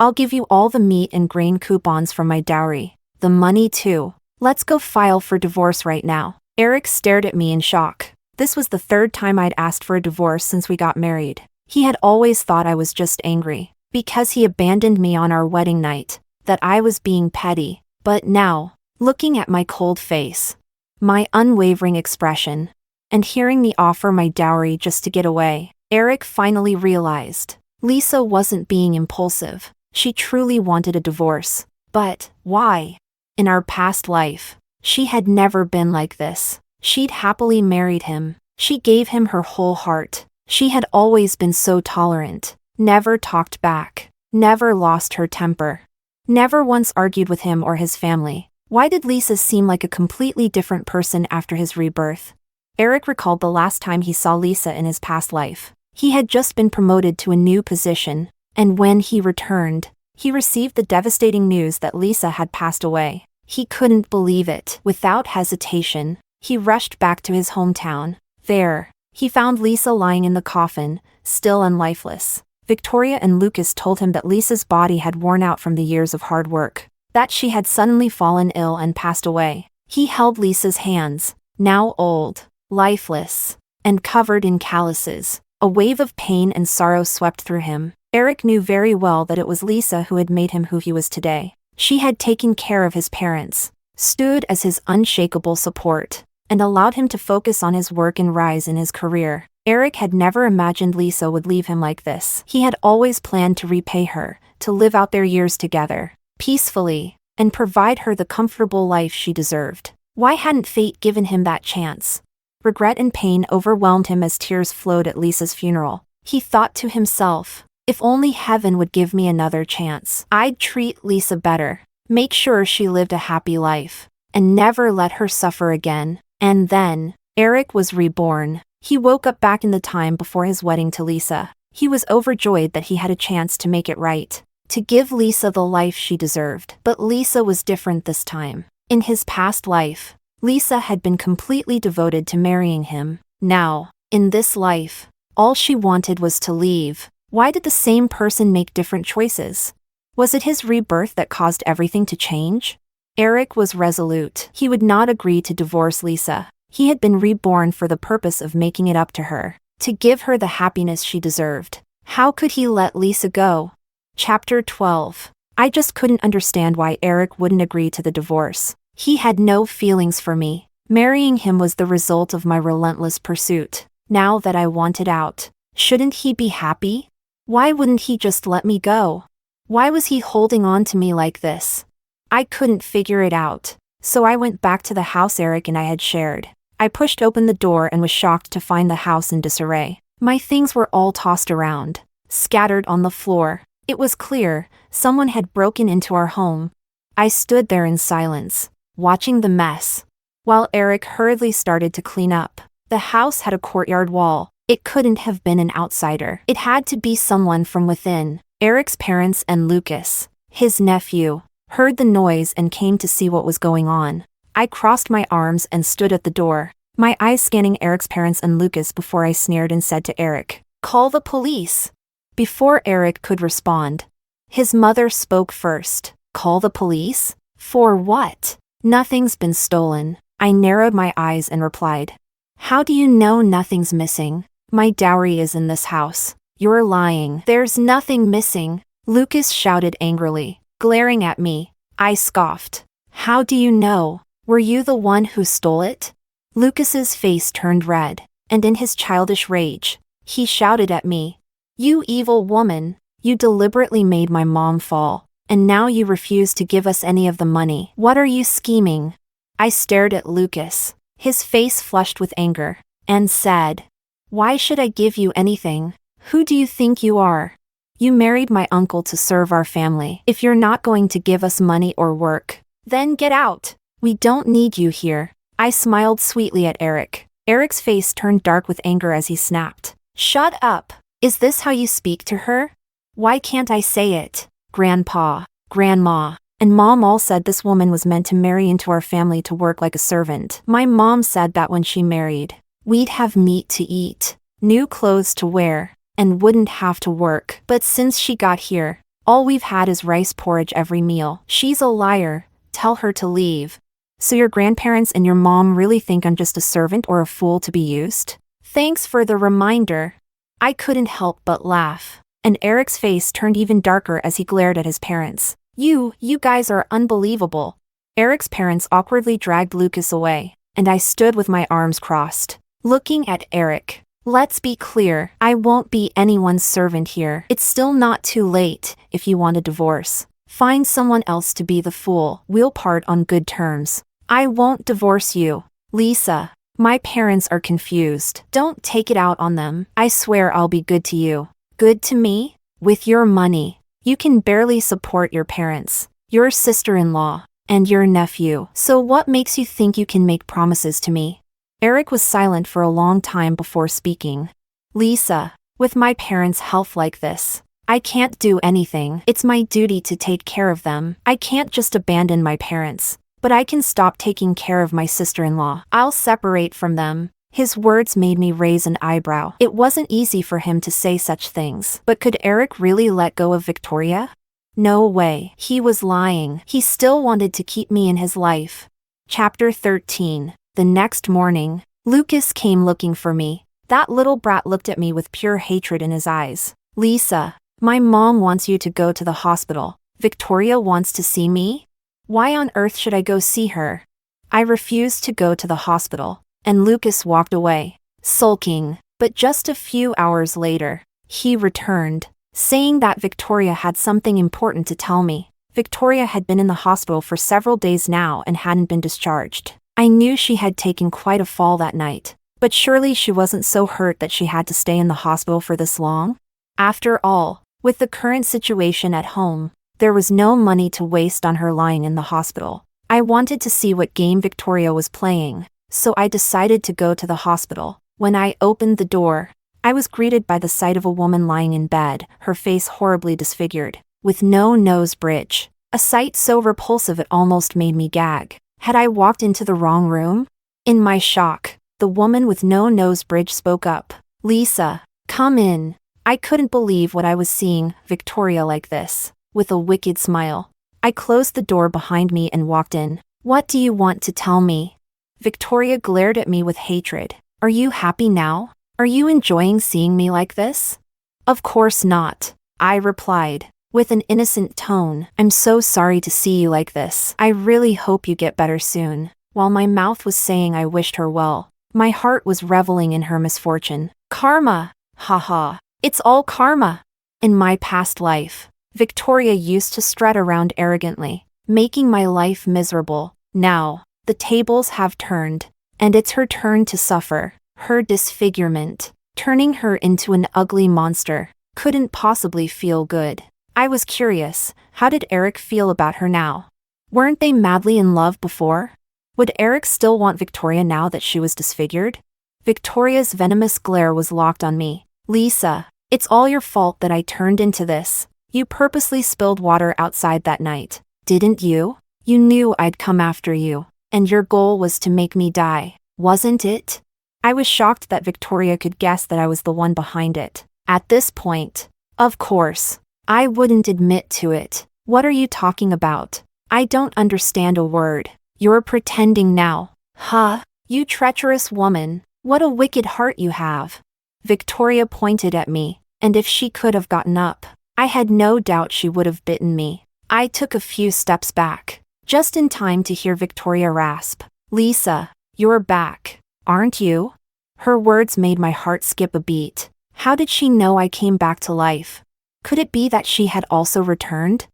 [SPEAKER 1] I'll give you all the meat and grain coupons from my dowry. The money too. Let's go file for divorce right now." Erick stared at me in shock. This was the 3rd time I'd asked for a divorce since we got married. He had always thought I was just angry, because he abandoned me on our wedding night, that I was being petty. But now, looking at my cold face, my unwavering expression, and hearing me offer my dowry just to get away, Erick finally realized Lisa wasn't being impulsive. She truly wanted a divorce. But why? In our past life, she had never been like this. She'd happily married him. She gave him her whole heart. She had always been so tolerant, never talked back, never lost her temper, never once argued with him or his family. Why did Lisa seem like a completely different person after his rebirth? Erick recalled the last time he saw Lisa in his past life. He had just been promoted to a new position, and when he returned, he received the devastating news that Lisa had passed away. He couldn't believe it. Without hesitation, he rushed back to his hometown. There, he found Lisa lying in the coffin, still and lifeless. Victoria and Lucas told him that Lisa's body had worn out from the years of hard work, that she had suddenly fallen ill and passed away. He held Lisa's hands, now old, lifeless, and covered in calluses. A wave of pain and sorrow swept through him. Erick knew very well that it was Lisa who had made him who he was today. She had taken care of his parents, stood as his unshakable support, and allowed him to focus on his work and rise in his career. Erick had never imagined Lisa would leave him like this. He had always planned to repay her, to live out their years together, peacefully, and provide her the comfortable life she deserved. Why hadn't fate given him that chance? Regret and pain overwhelmed him as tears flowed at Lisa's funeral. He thought to himself, if only heaven would give me another chance. I'd treat Lisa better, make sure she lived a happy life, and never let her suffer again. And then, Erick was reborn. He woke up back in the time before his wedding to Lisa. He was overjoyed that he had a chance to make it right, to give Lisa the life she deserved. But Lisa was different this time. In his past life, Lisa had been completely devoted to marrying him. Now, in this life, all she wanted was to leave. Why did the same person make different choices? Was it his rebirth that caused everything to change? Erick was resolute. He would not agree to divorce Lisa. He had been reborn for the purpose of making it up to her, to give her the happiness she deserved. How could he let Lisa go? Chapter 12. I just couldn't understand why Erick wouldn't agree to the divorce. He had no feelings for me. Marrying him was the result of my relentless pursuit. Now that I wanted out, shouldn't he be happy? Why wouldn't he just let me go? Why was he holding on to me like this? I couldn't figure it out, so I went back to the house Erick and I had shared. I pushed open the door and was shocked to find the house in disarray. My things were all tossed around, scattered on the floor. It was clear someone had broken into our home. I stood there in silence, watching the mess, while Erick hurriedly started to clean up. The house had a courtyard wall. It couldn't have been an outsider. It had to be someone from within. Erick's parents and Lucas, his nephew, heard the noise and came to see what was going on. I crossed my arms and stood at the door, my eyes scanning Erick's parents and Lucas before I sneered and said to Erick, "Call the police." Before Erick could respond, his mother spoke first. "Call the police? For what? Nothing's been stolen." I narrowed my eyes and replied, "How do you know nothing's missing? My dowry is in this house." "You're lying. There's nothing missing," Lucas shouted angrily, glaring at me. I scoffed. "How do you know? Were you the one who stole it?" Lucas's face turned red, and in his childish rage, he shouted at me, "You evil woman, you deliberately made my mom fall, and now you refuse to give us any of the money. What are you scheming?" I stared at Lucas, his face flushed with anger, and said, "Why should I give you anything? Who do you think you are? You married my uncle to serve our family. If you're not going to give us money or work, then get out. We don't need you here." I smiled sweetly at Erick. Erick's face turned dark with anger as he snapped, "Shut up. Is this how you speak to her? Why can't I say it? Grandpa, Grandma, and Mom all said this woman was meant to marry into our family to work like a servant. My mom said that when she married, we'd have meat to eat, new clothes to wear, and wouldn't have to work. But since she got here, all we've had is rice porridge every meal. She's a liar. Tell her to leave." "So your grandparents and your mom really think I'm just a servant or a fool to be used? Thanks for the reminder." I couldn't help but laugh, and Erick's face turned even darker as he glared at his parents. You guys are unbelievable." Erick's parents awkwardly dragged Lucas away, and I stood with my arms crossed, looking at Erick. "Let's be clear, I won't be anyone's servant here. It's still not too late. If you want a divorce, find someone else to be the fool. We'll part on good terms." "I won't divorce you, Lisa." My parents are confused. "Don't take it out on them. I swear I'll be good to you." "Good to me? With your money? You can barely support your parents, your sister-in-law, and your nephew. So what makes you think you can make promises to me?" Erick was silent for a long time before speaking. "Lisa, with my parents' health like this, I can't do anything. It's my duty to take care of them. I can't just abandon my parents. But I can stop taking care of my sister-in-law. I'll separate from them." His words made me raise an eyebrow. It wasn't easy for him to say such things. But could Erick really let go of Victoria? No way. He was lying. He still wanted to keep me in his life. Chapter 13. The next morning, Lucas came looking for me. That little brat looked at me with pure hatred in his eyes. "Lisa, my mom wants you to go to the hospital. Victoria wants to see me." "Why on earth should I go see her?" I refused to go to the hospital, and Lucas walked away, sulking. But just a few hours later, he returned, saying that Victoria had something important to tell me. Victoria had been in the hospital for several days now and hadn't been discharged. I knew she had taken quite a fall that night, but surely she wasn't so hurt that she had to stay in the hospital for this long? After all, with the current situation at home, there was no money to waste on her lying in the hospital. I wanted to see what game Victoria was playing, so I decided to go to the hospital. When I opened the door, I was greeted by the sight of a woman lying in bed, her face horribly disfigured, with no nose bridge, a sight so repulsive it almost made me gag. Had I walked into the wrong room? In my shock, the woman with no nose bridge spoke up. "Lisa, come in." I couldn't believe what I was seeing, Victoria like this. With a wicked smile, I closed the door behind me and walked in. "What do you want to tell me?" Victoria glared at me with hatred. "Are you happy now? Are you enjoying seeing me like this?" "Of course not," I replied, with an innocent tone. "I'm so sorry to see you like this. I really hope you get better soon." While my mouth was saying I wished her well, my heart was reveling in her misfortune. Karma! Haha. It's all karma. In my past life, Victoria used to strut around arrogantly, making my life miserable. Now, the tables have turned, and it's her turn to suffer. Her disfigurement, turning her into an ugly monster, couldn't possibly feel good. I was curious, how did Erick feel about her now? Weren't they madly in love before? Would Erick still want Victoria now that she was disfigured? Victoria's venomous glare was locked on me. "Lisa, it's all your fault that I turned into this. You purposely spilled water outside that night, didn't you? You knew I'd come after you, and your goal was to make me die, wasn't it? I was shocked that Victoria could guess that I was the one behind it. At this point, of course, I wouldn't admit to it. What are you talking about? I don't understand a word. You're pretending now. Huh? You treacherous woman. What a wicked heart you have. Victoria pointed at me, and if she could have gotten up, I had no doubt she would have bitten me. I took a few steps back, just in time to hear Victoria rasp, "Lisa, you're back, aren't you?" Her words made my heart skip a beat. How did she know I came back to life? Could it be that she had also returned?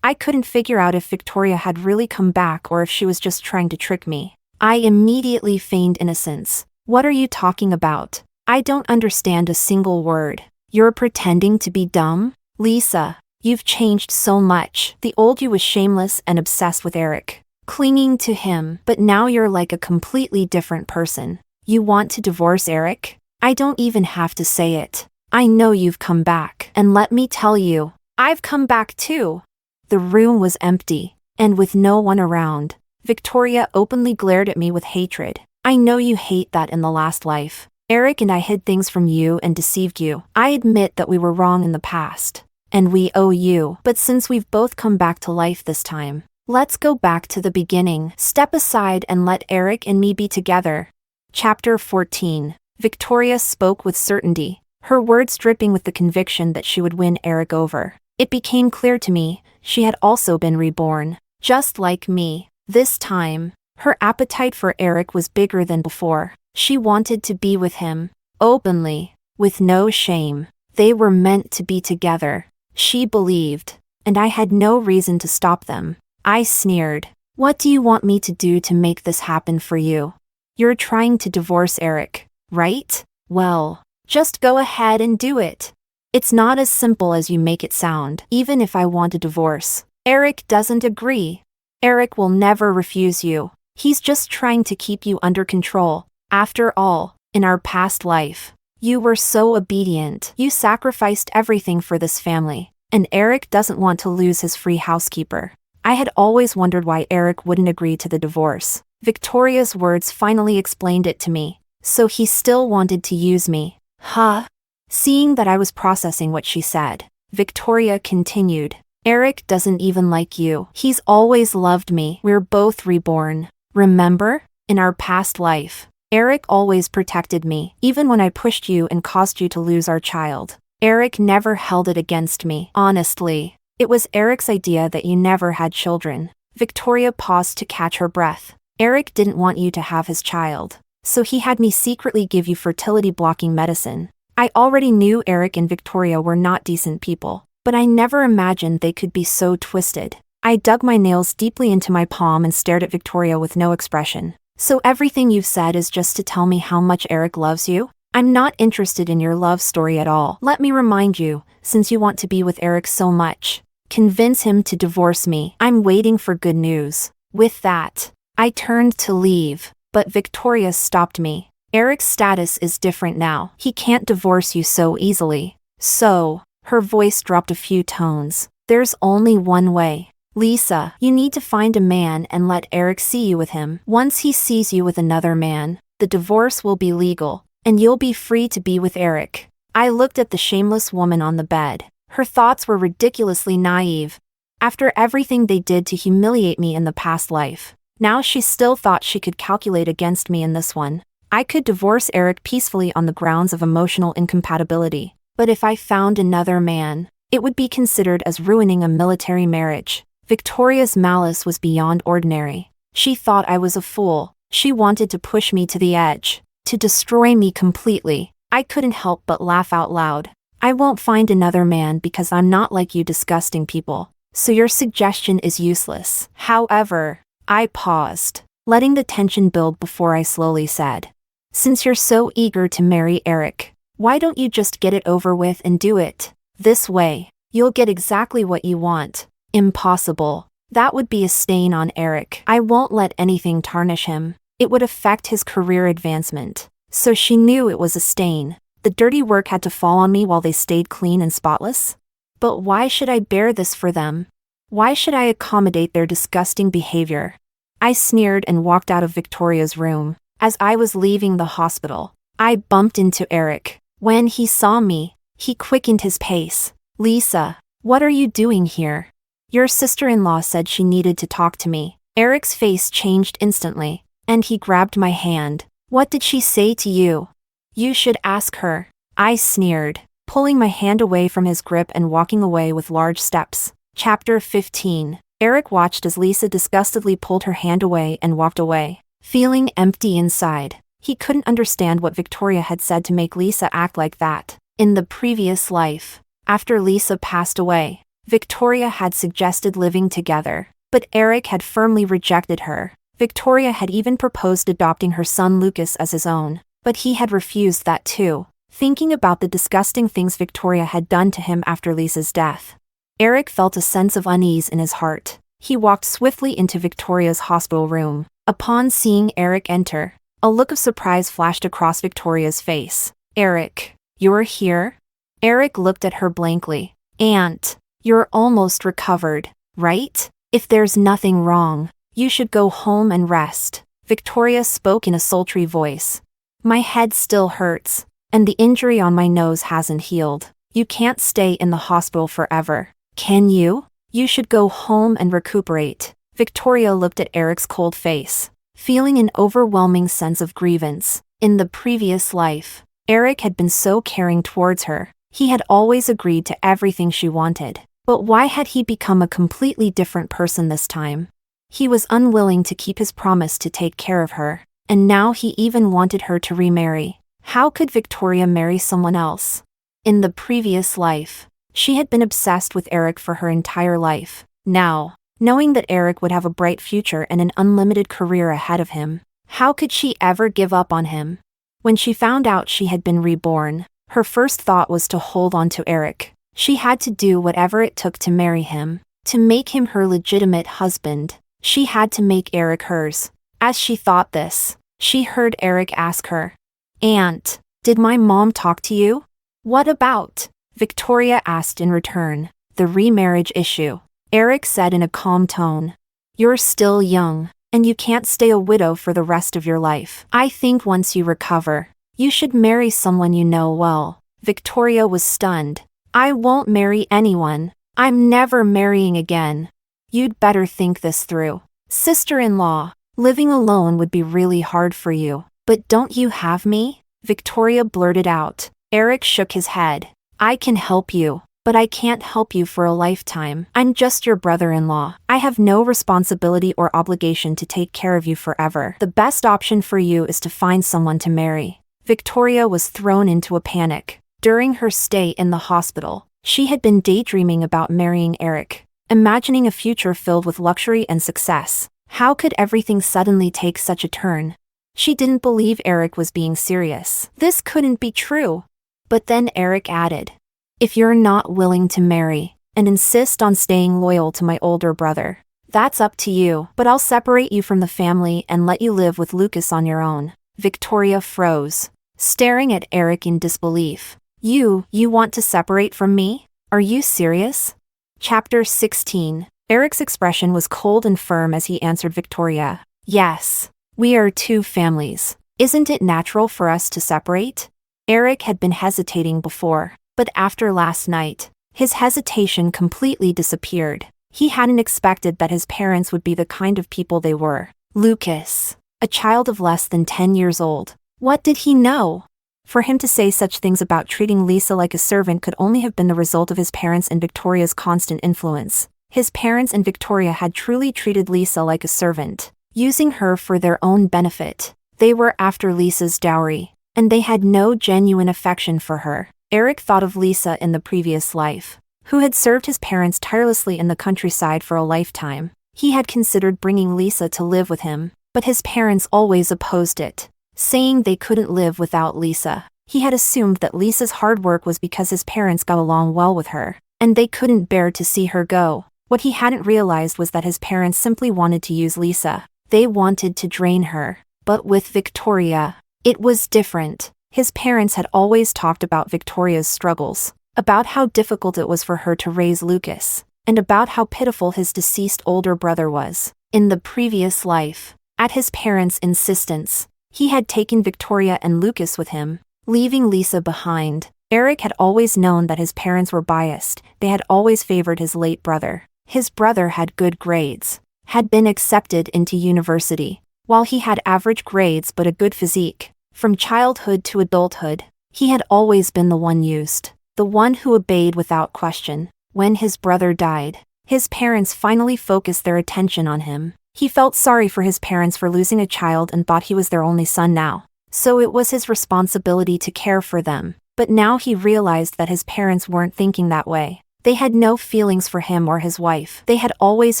[SPEAKER 1] I couldn't figure out if Victoria had really come back or if she was just trying to trick me. I immediately feigned innocence. What are you talking about? I don't understand a single word. You're pretending to be dumb? Lisa, you've changed so much. The old you was shameless and obsessed with Erick, clinging to him, but now you're like a completely different person. You want to divorce Erick? I don't even have to say it. I know you've come back, and let me tell you, I've come back too. The room was empty, and with no one around, Victoria openly glared at me with hatred. I know you hate that in the last life. Erick and I hid things from you and deceived you. I admit that we were wrong in the past, and we owe you. But since we've both come back to life this time, let's go back to the beginning. Step aside and let Erick and me be together. Chapter 14. Victoria spoke with certainty, her words dripping with the conviction that she would win Erick over. It became clear to me, she had also been reborn. Just like me. This time, her appetite for Erick was bigger than before. She wanted to be with him, openly, with no shame. They were meant to be together, she believed, and I had no reason to stop them. I sneered. What do you want me to do to make this happen for you? You're trying to divorce Erick, right? Well, just go ahead and do it. It's not as simple as you make it sound. Even if I want a divorce, Erick doesn't agree. Erick will never refuse you. He's just trying to keep you under control. After all, in our past life, you were so obedient. You sacrificed everything for this family, and Erick doesn't want to lose his free housekeeper. I had always wondered why Erick wouldn't agree to the divorce. Victoria's words finally explained it to me. So he still wanted to use me. Huh? Seeing that I was processing what she said, Victoria continued. Erick doesn't even like you. He's always loved me. We're both reborn. Remember? In our past life, Erick always protected me, even when I pushed you and caused you to lose our child. Erick never held it against me. Honestly, it was Erick's idea that you never had children. Victoria paused to catch her breath. Erick didn't want you to have his child, so he had me secretly give you fertility-blocking medicine. I already knew Erick and Victoria were not decent people, but I never imagined they could be so twisted. I dug my nails deeply into my palm and stared at Victoria with no expression. So everything you've said is just to tell me how much Erick loves you? I'm not interested in your love story at all. Let me remind you, since you want to be with Erick so much, convince him to divorce me. I'm waiting for good news. With that, I turned to leave, but Victoria stopped me. Erick's status is different now. He can't divorce you so easily. So, her voice dropped a few tones. There's only one way. Lisa, you need to find a man and let Erick see you with him. Once he sees you with another man, the divorce will be legal, and you'll be free to be with Erick. I looked at the shameless woman on the bed. Her thoughts were ridiculously naive. After everything they did to humiliate me in the past life, now she still thought she could calculate against me in this one. I could divorce Erick peacefully on the grounds of emotional incompatibility, but if I found another man, it would be considered as ruining a military marriage. Victoria's malice was beyond ordinary. She thought I was a fool. She wanted to push me to the edge, to destroy me completely. I couldn't help but laugh out loud. I won't find another man because I'm not like you disgusting people, so your suggestion is useless. However, I paused, letting the tension build before I slowly said, since you're so eager to marry Erick, why don't you just get it over with and do it? This way, you'll get exactly what you want. Impossible. That would be a stain on Erick. I won't let anything tarnish him. It would affect his career advancement. So she knew it was a stain. The dirty work had to fall on me while they stayed clean and spotless? But why should I bear this for them? Why should I accommodate their disgusting behavior? I sneered and walked out of Victoria's room. As I was leaving the hospital, I bumped into Erick. When he saw me, he quickened his pace. Lisa, what are you doing here? Your sister-in-law said she needed to talk to me. Erick's face changed instantly, and he grabbed my hand. What did she say to you? You should ask her. I sneered, pulling my hand away from his grip and walking away with large steps. Chapter 15. Erick watched as Lisa disgustedly pulled her hand away and walked away, feeling empty inside. He couldn't understand what Victoria had said to make Lisa act like that. In the previous life, after Lisa passed away, Victoria had suggested living together, but Erick had firmly rejected her. Victoria had even proposed adopting her son Lucas as his own, but he had refused that too, thinking about the disgusting things Victoria had done to him after Lisa's death. Erick felt a sense of unease in his heart. He walked swiftly into Victoria's hospital room. Upon seeing Erick enter, a look of surprise flashed across Victoria's face. Erick, you're here? Erick looked at her blankly. Aunt, you're almost recovered, right? If there's nothing wrong, you should go home and rest. Victoria spoke in a sultry voice. My head still hurts, and the injury on my nose hasn't healed. You can't stay in the hospital forever. Can you? You should go home and recuperate. Victoria looked at Erick's cold face, feeling an overwhelming sense of grievance. In the previous life, Erick had been so caring towards her. He had always agreed to everything she wanted. But why had he become a completely different person this time? He was unwilling to keep his promise to take care of her, and now he even wanted her to remarry. How could Victoria marry someone else? In the previous life, she had been obsessed with Erick for her entire life. Now, knowing that Erick would have a bright future and an unlimited career ahead of him, how could she ever give up on him? When she found out she had been reborn, her first thought was to hold on to Erick. She had to do whatever it took to marry him, to make him her legitimate husband. She had to make Erick hers. As she thought this, she heard Erick ask her, Aunt, did my mom talk to you? What about? Victoria asked in return. The remarriage issue. Erick said in a calm tone. You're still young, and you can't stay a widow for the rest of your life. I think once you recover, you should marry someone you know well. Victoria was stunned. I won't marry anyone. I'm never marrying again. You'd better think this through. Sister-in-law, living alone would be really hard for you. But don't you have me? Victoria blurted out. Erick shook his head. I can help you, but I can't help you for a lifetime. I'm just your brother-in-law. I have no responsibility or obligation to take care of you forever. The best option for you is to find someone to marry. Victoria was thrown into a panic. During her stay in the hospital, she had been daydreaming about marrying Erick, imagining a future filled with luxury and success. How could everything suddenly take such a turn? She didn't believe Erick was being serious. This couldn't be true. But then Erick added, if you're not willing to marry, and insist on staying loyal to my older brother, that's up to you, but I'll separate you from the family and let you live with Lucas on your own. Victoria froze, staring at Erick in disbelief. You want to separate from me? Are you serious? Chapter 16. Erick's expression was cold and firm as he answered Victoria. Yes, we are two families. Isn't it natural for us to separate? Erick had been hesitating before, but after last night, his hesitation completely disappeared. He hadn't expected that his parents would be the kind of people they were. Lucas, a child of less than 10 years old. What did he know? For him to say such things about treating Lisa like a servant could only have been the result of his parents and Victoria's constant influence. His parents and Victoria had truly treated Lisa like a servant, using her for their own benefit. They were after Lisa's dowry, and they had no genuine affection for her. Erick thought of Lisa in the previous life, who had served his parents tirelessly in the countryside for a lifetime. He had considered bringing Lisa to live with him, but his parents always opposed it, saying they couldn't live without Lisa. He had assumed that Lisa's hard work was because his parents got along well with her, and they couldn't bear to see her go. What he hadn't realized was that his parents simply wanted to use Lisa. They wanted to drain her. But with Victoria, it was different. His parents had always talked about Victoria's struggles, about how difficult it was for her to raise Lucas, and about how pitiful his deceased older brother was. In the previous life, at his parents' insistence, he had taken Victoria and Lucas with him, leaving Lisa behind. Erick had always known that his parents were biased. They had always favored his late brother. His brother had good grades, had been accepted into university, while he had average grades but a good physique. From childhood to adulthood, he had always been the one used, the one who obeyed without question. When his brother died, his parents finally focused their attention on him. He felt sorry for his parents for losing a child and thought he was their only son now, so it was his responsibility to care for them. But now he realized that his parents weren't thinking that way. They had no feelings for him or his wife. They had always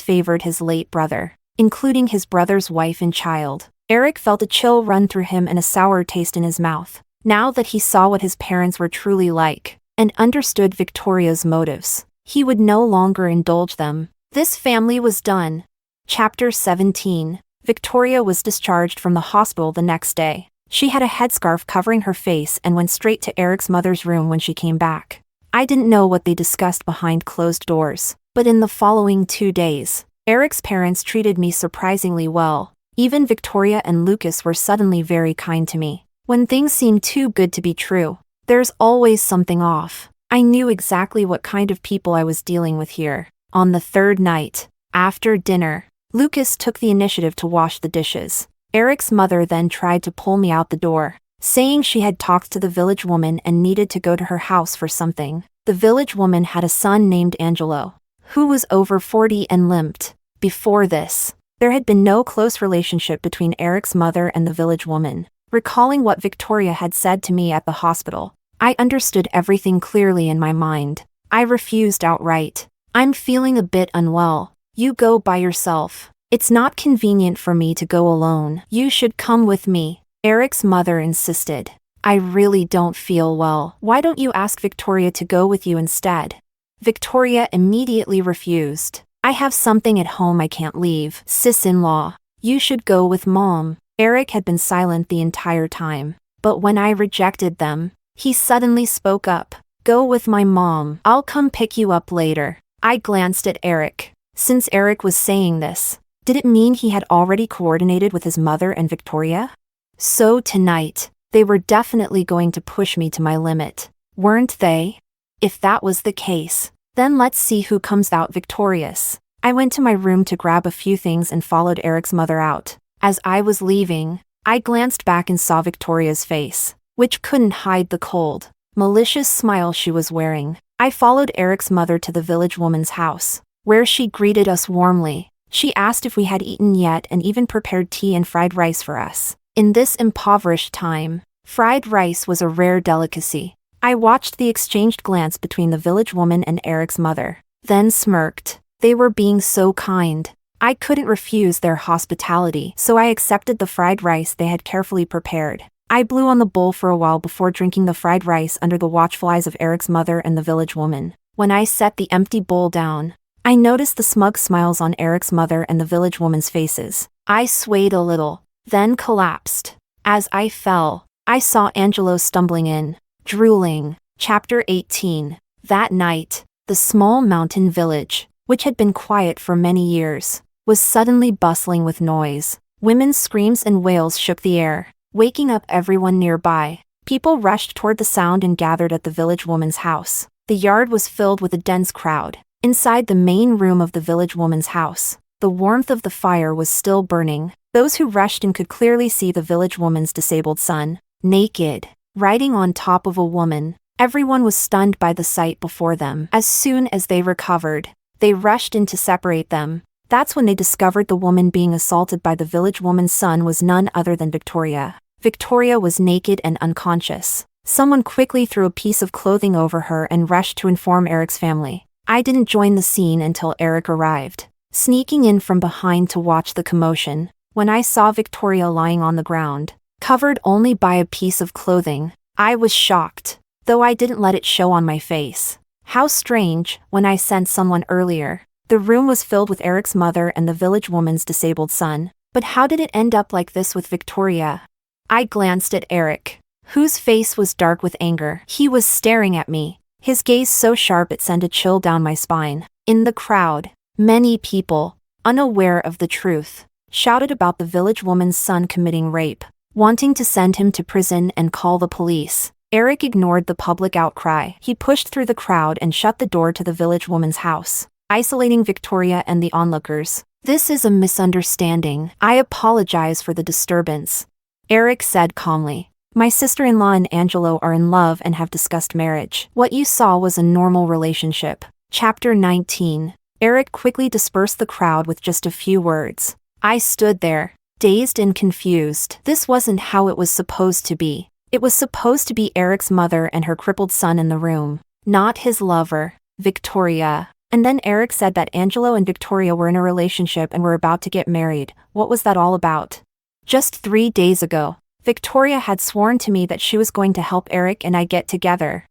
[SPEAKER 1] favored his late brother, including his brother's wife and child. Erick felt a chill run through him and a sour taste in his mouth, now that he saw what his parents were truly like, and understood Victoria's motives. He would no longer indulge them. This family was done. Chapter 17. Victoria was discharged from the hospital the next day. She had a headscarf covering her face and went straight to Erick's mother's room when she came back. I didn't know what they discussed behind closed doors, but in the following 2 days, Erick's parents treated me surprisingly well. Even Victoria and Lucas were suddenly very kind to me. When things seem too good to be true, there's always something off. I knew exactly what kind of people I was dealing with here. On the third night, after dinner, Lucas took the initiative to wash the dishes. Erick's mother then tried to pull me out the door, saying she had talked to the village woman and needed to go to her house for something. The village woman had a son named Angelo, who was over 40 and limped. Before this, there had been no close relationship between Erick's mother and the village woman. Recalling what Victoria had said to me at the hospital, I understood everything clearly in my mind. I refused outright. I'm feeling a bit unwell. You go by yourself. It's not convenient for me to go alone. You should come with me, Erick's mother insisted. I really don't feel well. Why don't you ask Victoria to go with you instead? Victoria immediately refused. I have something at home I can't leave. Sis-in-law, you should go with Mom. Erick had been silent the entire time, but when I rejected them, he suddenly spoke up. Go with my mom. I'll come pick you up later. I glanced at Erick. Since Erick was saying this, did it mean he had already coordinated with his mother and Victoria? So tonight, they were definitely going to push me to my limit, weren't they? If that was the case, then let's see who comes out victorious. I went to my room to grab a few things and followed Erick's mother out. As I was leaving, I glanced back and saw Victoria's face, which couldn't hide the cold, malicious smile she was wearing. I followed Erick's mother to the village woman's house, where she greeted us warmly. She asked if we had eaten yet and even prepared tea and fried rice for us. In this impoverished time, fried rice was a rare delicacy. I watched the exchanged glance between the village woman and Erick's mother, then smirked. They were being so kind. I couldn't refuse their hospitality, so I accepted the fried rice they had carefully prepared. I blew on the bowl for a while before drinking the fried rice under the watchful eyes of Erick's mother and the village woman. When I set the empty bowl down, I noticed the smug smiles on Erick's mother and the village woman's faces. I swayed a little, then collapsed. As I fell, I saw Angelo stumbling in, drooling. Chapter 18. That night, the small mountain village, which had been quiet for many years, was suddenly bustling with noise. Women's screams and wails shook the air, waking up everyone nearby. People rushed toward the sound and gathered at the village woman's house. The yard was filled with a dense crowd. Inside the main room of the village woman's house, the warmth of the fire was still burning. Those who rushed in could clearly see the village woman's disabled son, naked, riding on top of a woman. Everyone was stunned by the sight before them. As soon as they recovered, they rushed in to separate them. That's when they discovered the woman being assaulted by the village woman's son was none other than Victoria. Victoria was naked and unconscious. Someone quickly threw a piece of clothing over her and rushed to inform Erick's family. I didn't join the scene until Erick arrived, sneaking in from behind to watch the commotion. When I saw Victoria lying on the ground, covered only by a piece of clothing, I was shocked, though I didn't let it show on my face. How strange, when I sent someone earlier, the room was filled with Erick's mother and the village woman's disabled son. But how did it end up like this with Victoria? I glanced at Erick, whose face was dark with anger. He was staring at me, his gaze so sharp it sent a chill down my spine. In the crowd, many people, unaware of the truth, shouted about the village woman's son committing rape, wanting to send him to prison and call the police. Erick ignored the public outcry. He pushed through the crowd and shut the door to the village woman's house, isolating Victoria and the onlookers. "This is a misunderstanding. I apologize for the disturbance," Erick said calmly. "My sister-in-law and Angelo are in love and have discussed marriage. What you saw was a normal relationship." Chapter 19. Erick quickly dispersed the crowd with just a few words. I stood there, dazed and confused. This wasn't how it was supposed to be. It was supposed to be Erick's mother and her crippled son in the room, not his lover, Victoria. And then Erick said that Angelo and Victoria were in a relationship and were about to get married. What was that all about? Just 3 days ago, Victoria had sworn to me that she was going to help Erick and I get together.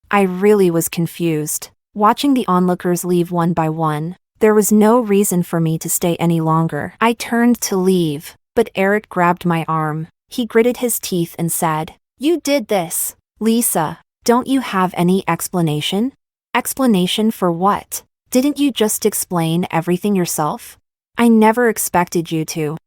[SPEAKER 1] I really was confused. Watching the onlookers leave one by one, there was no reason for me to stay any longer. I turned to leave, but Erick grabbed my arm. He gritted his teeth and said, "You did this. Lisa, don't you have any explanation?" "Explanation for what? Didn't you just explain everything yourself?" "I never expected you to."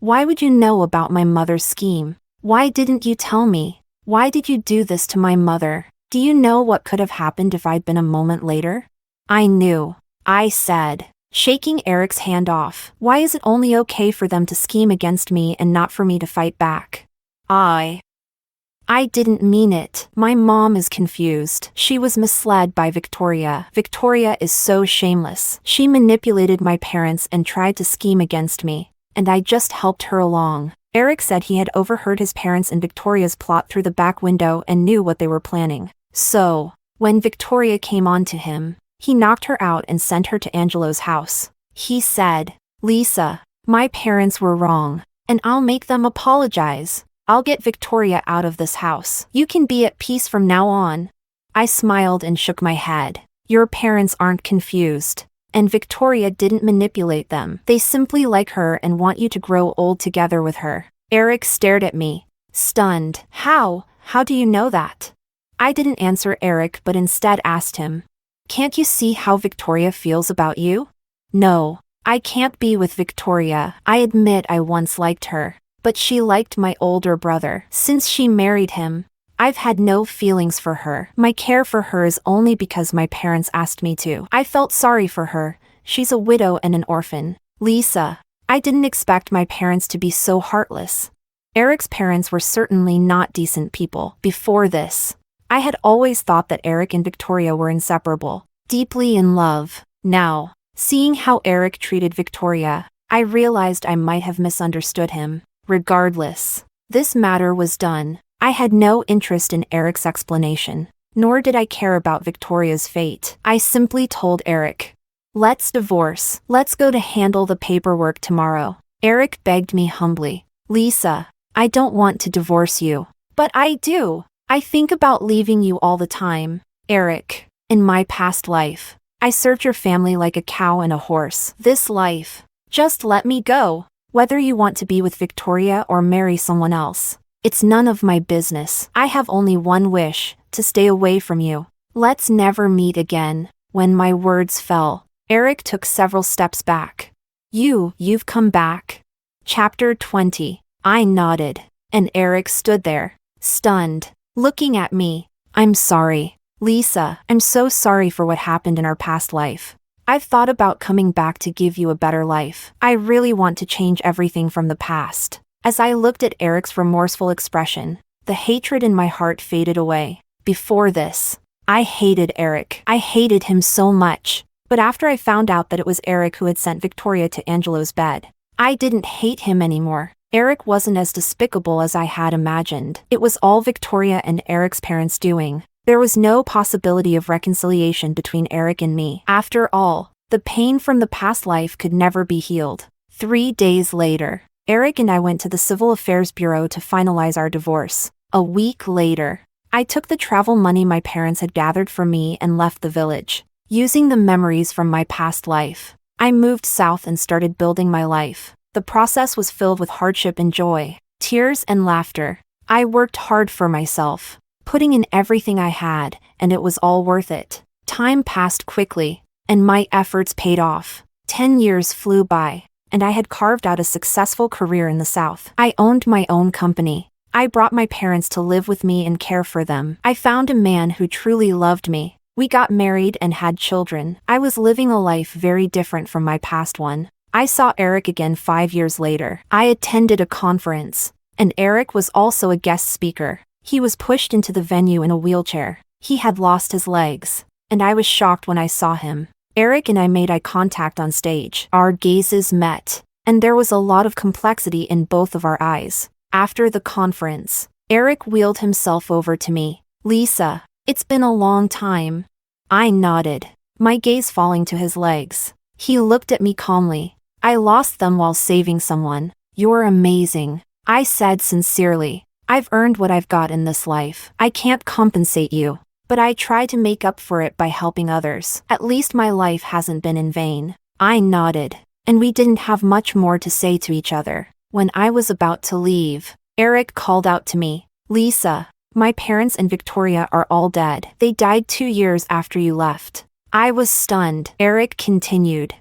[SPEAKER 1] "Why would you know about my mother's scheme? Why didn't you tell me? Why did you do this to my mother? Do you know what could have happened if I'd been a moment later?" "I knew," I said, shaking Erick's hand off. "Why is it only okay for them to scheme against me and not for me to fight back?" I didn't mean it. My mom is confused. She was misled by Victoria. Victoria is so shameless. She manipulated my parents and tried to scheme against me, and I just helped her along. Erick said he had overheard his parents and Victoria's plot through the back window and knew what they were planning. So, when Victoria came on to him, he knocked her out and sent her to Angelo's house. He said, "Lisa, my parents were wrong, and I'll make them apologize. I'll get Victoria out of this house. You can be at peace from now on." I smiled and shook my head. "Your parents aren't confused, and Victoria didn't manipulate them. They simply like her and want you to grow old together with her." Erick stared at me, stunned. How do you know that?" I didn't answer Erick but instead asked him, "Can't you see how Victoria feels about you?" "No, I can't be with Victoria. I admit I once liked her, but she liked my older brother. Since she married him, I've had no feelings for her. My care for her is only because my parents asked me to. I felt sorry for her. She's a widow and an orphan." "Lisa, I didn't expect my parents to be so heartless." Erick's parents were certainly not decent people. Before this, I had always thought that Erick and Victoria were inseparable, deeply in love. Now, seeing how Erick treated Victoria, I realized I might have misunderstood him. Regardless, this matter was done. I had no interest in Erick's explanation, nor did I care about Victoria's fate. I simply told Erick, "Let's divorce. Let's go to handle the paperwork tomorrow." Erick begged me humbly, "Lisa, I don't want to divorce you." "But I do. I think about leaving you all the time." "Erick, in my past life, I served your family like a cow and a horse. This life, just let me go. Whether you want to be with Victoria or marry someone else, it's none of my business. I have only one wish, to stay away from you. Let's never meet again." When my words fell, Erick took several steps back. You've come back." Chapter 20. I nodded, and Erick stood there, stunned, looking at me. "I'm sorry, Lisa. I'm so sorry for what happened in our past life. I've thought about coming back to give you a better life. I really want to change everything from the past." As I looked at Erick's remorseful expression, the hatred in my heart faded away. Before this, I hated Erick. I hated him so much. But after I found out that it was Erick who had sent Victoria to Angelo's bed, I didn't hate him anymore. Erick wasn't as despicable as I had imagined. It was all Victoria and Erick's parents' doing. There was no possibility of reconciliation between Erick and me. After all, the pain from the past life could never be healed. 3 days later, Erick and I went to the Civil Affairs Bureau to finalize our divorce. A week later, I took the travel money my parents had gathered for me and left the village. Using the memories from my past life, I moved south and started building my life. The process was filled with hardship and joy, tears and laughter. I worked hard for myself, putting in everything I had, and it was all worth it. Time passed quickly, and my efforts paid off. 10 years flew by, and I had carved out a successful career in the South. I owned my own company. I brought my parents to live with me and care for them. I found a man who truly loved me. We got married and had children. I was living a life very different from my past one. I saw Erick again 5 years later. I attended a conference, and Erick was also a guest speaker. He was pushed into the venue in a wheelchair. He had lost his legs, and I was shocked when I saw him. Erick and I made eye contact on stage. Our gazes met, and there was a lot of complexity in both of our eyes. After the conference, Erick wheeled himself over to me. "Lisa, it's been a long time." I nodded, my gaze falling to his legs. He looked at me calmly. "I lost them while saving someone." "You're amazing," I said sincerely. "I've earned what I've got in this life. I can't compensate you, but I try to make up for it by helping others. At least my life hasn't been in vain." I nodded, and we didn't have much more to say to each other. When I was about to leave, Erick called out to me, "Lisa, my parents and Victoria are all dead. They died 2 years after you left." I was stunned. Erick continued.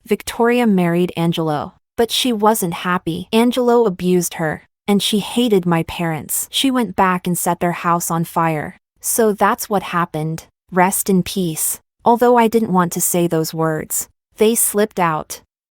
[SPEAKER 1] "Victoria married Angelo, but she wasn't happy. Angelo abused her, and she hated my parents. She went back and set their house on fire. So that's what happened. Rest in peace." Although I didn't want to say those words, they slipped out.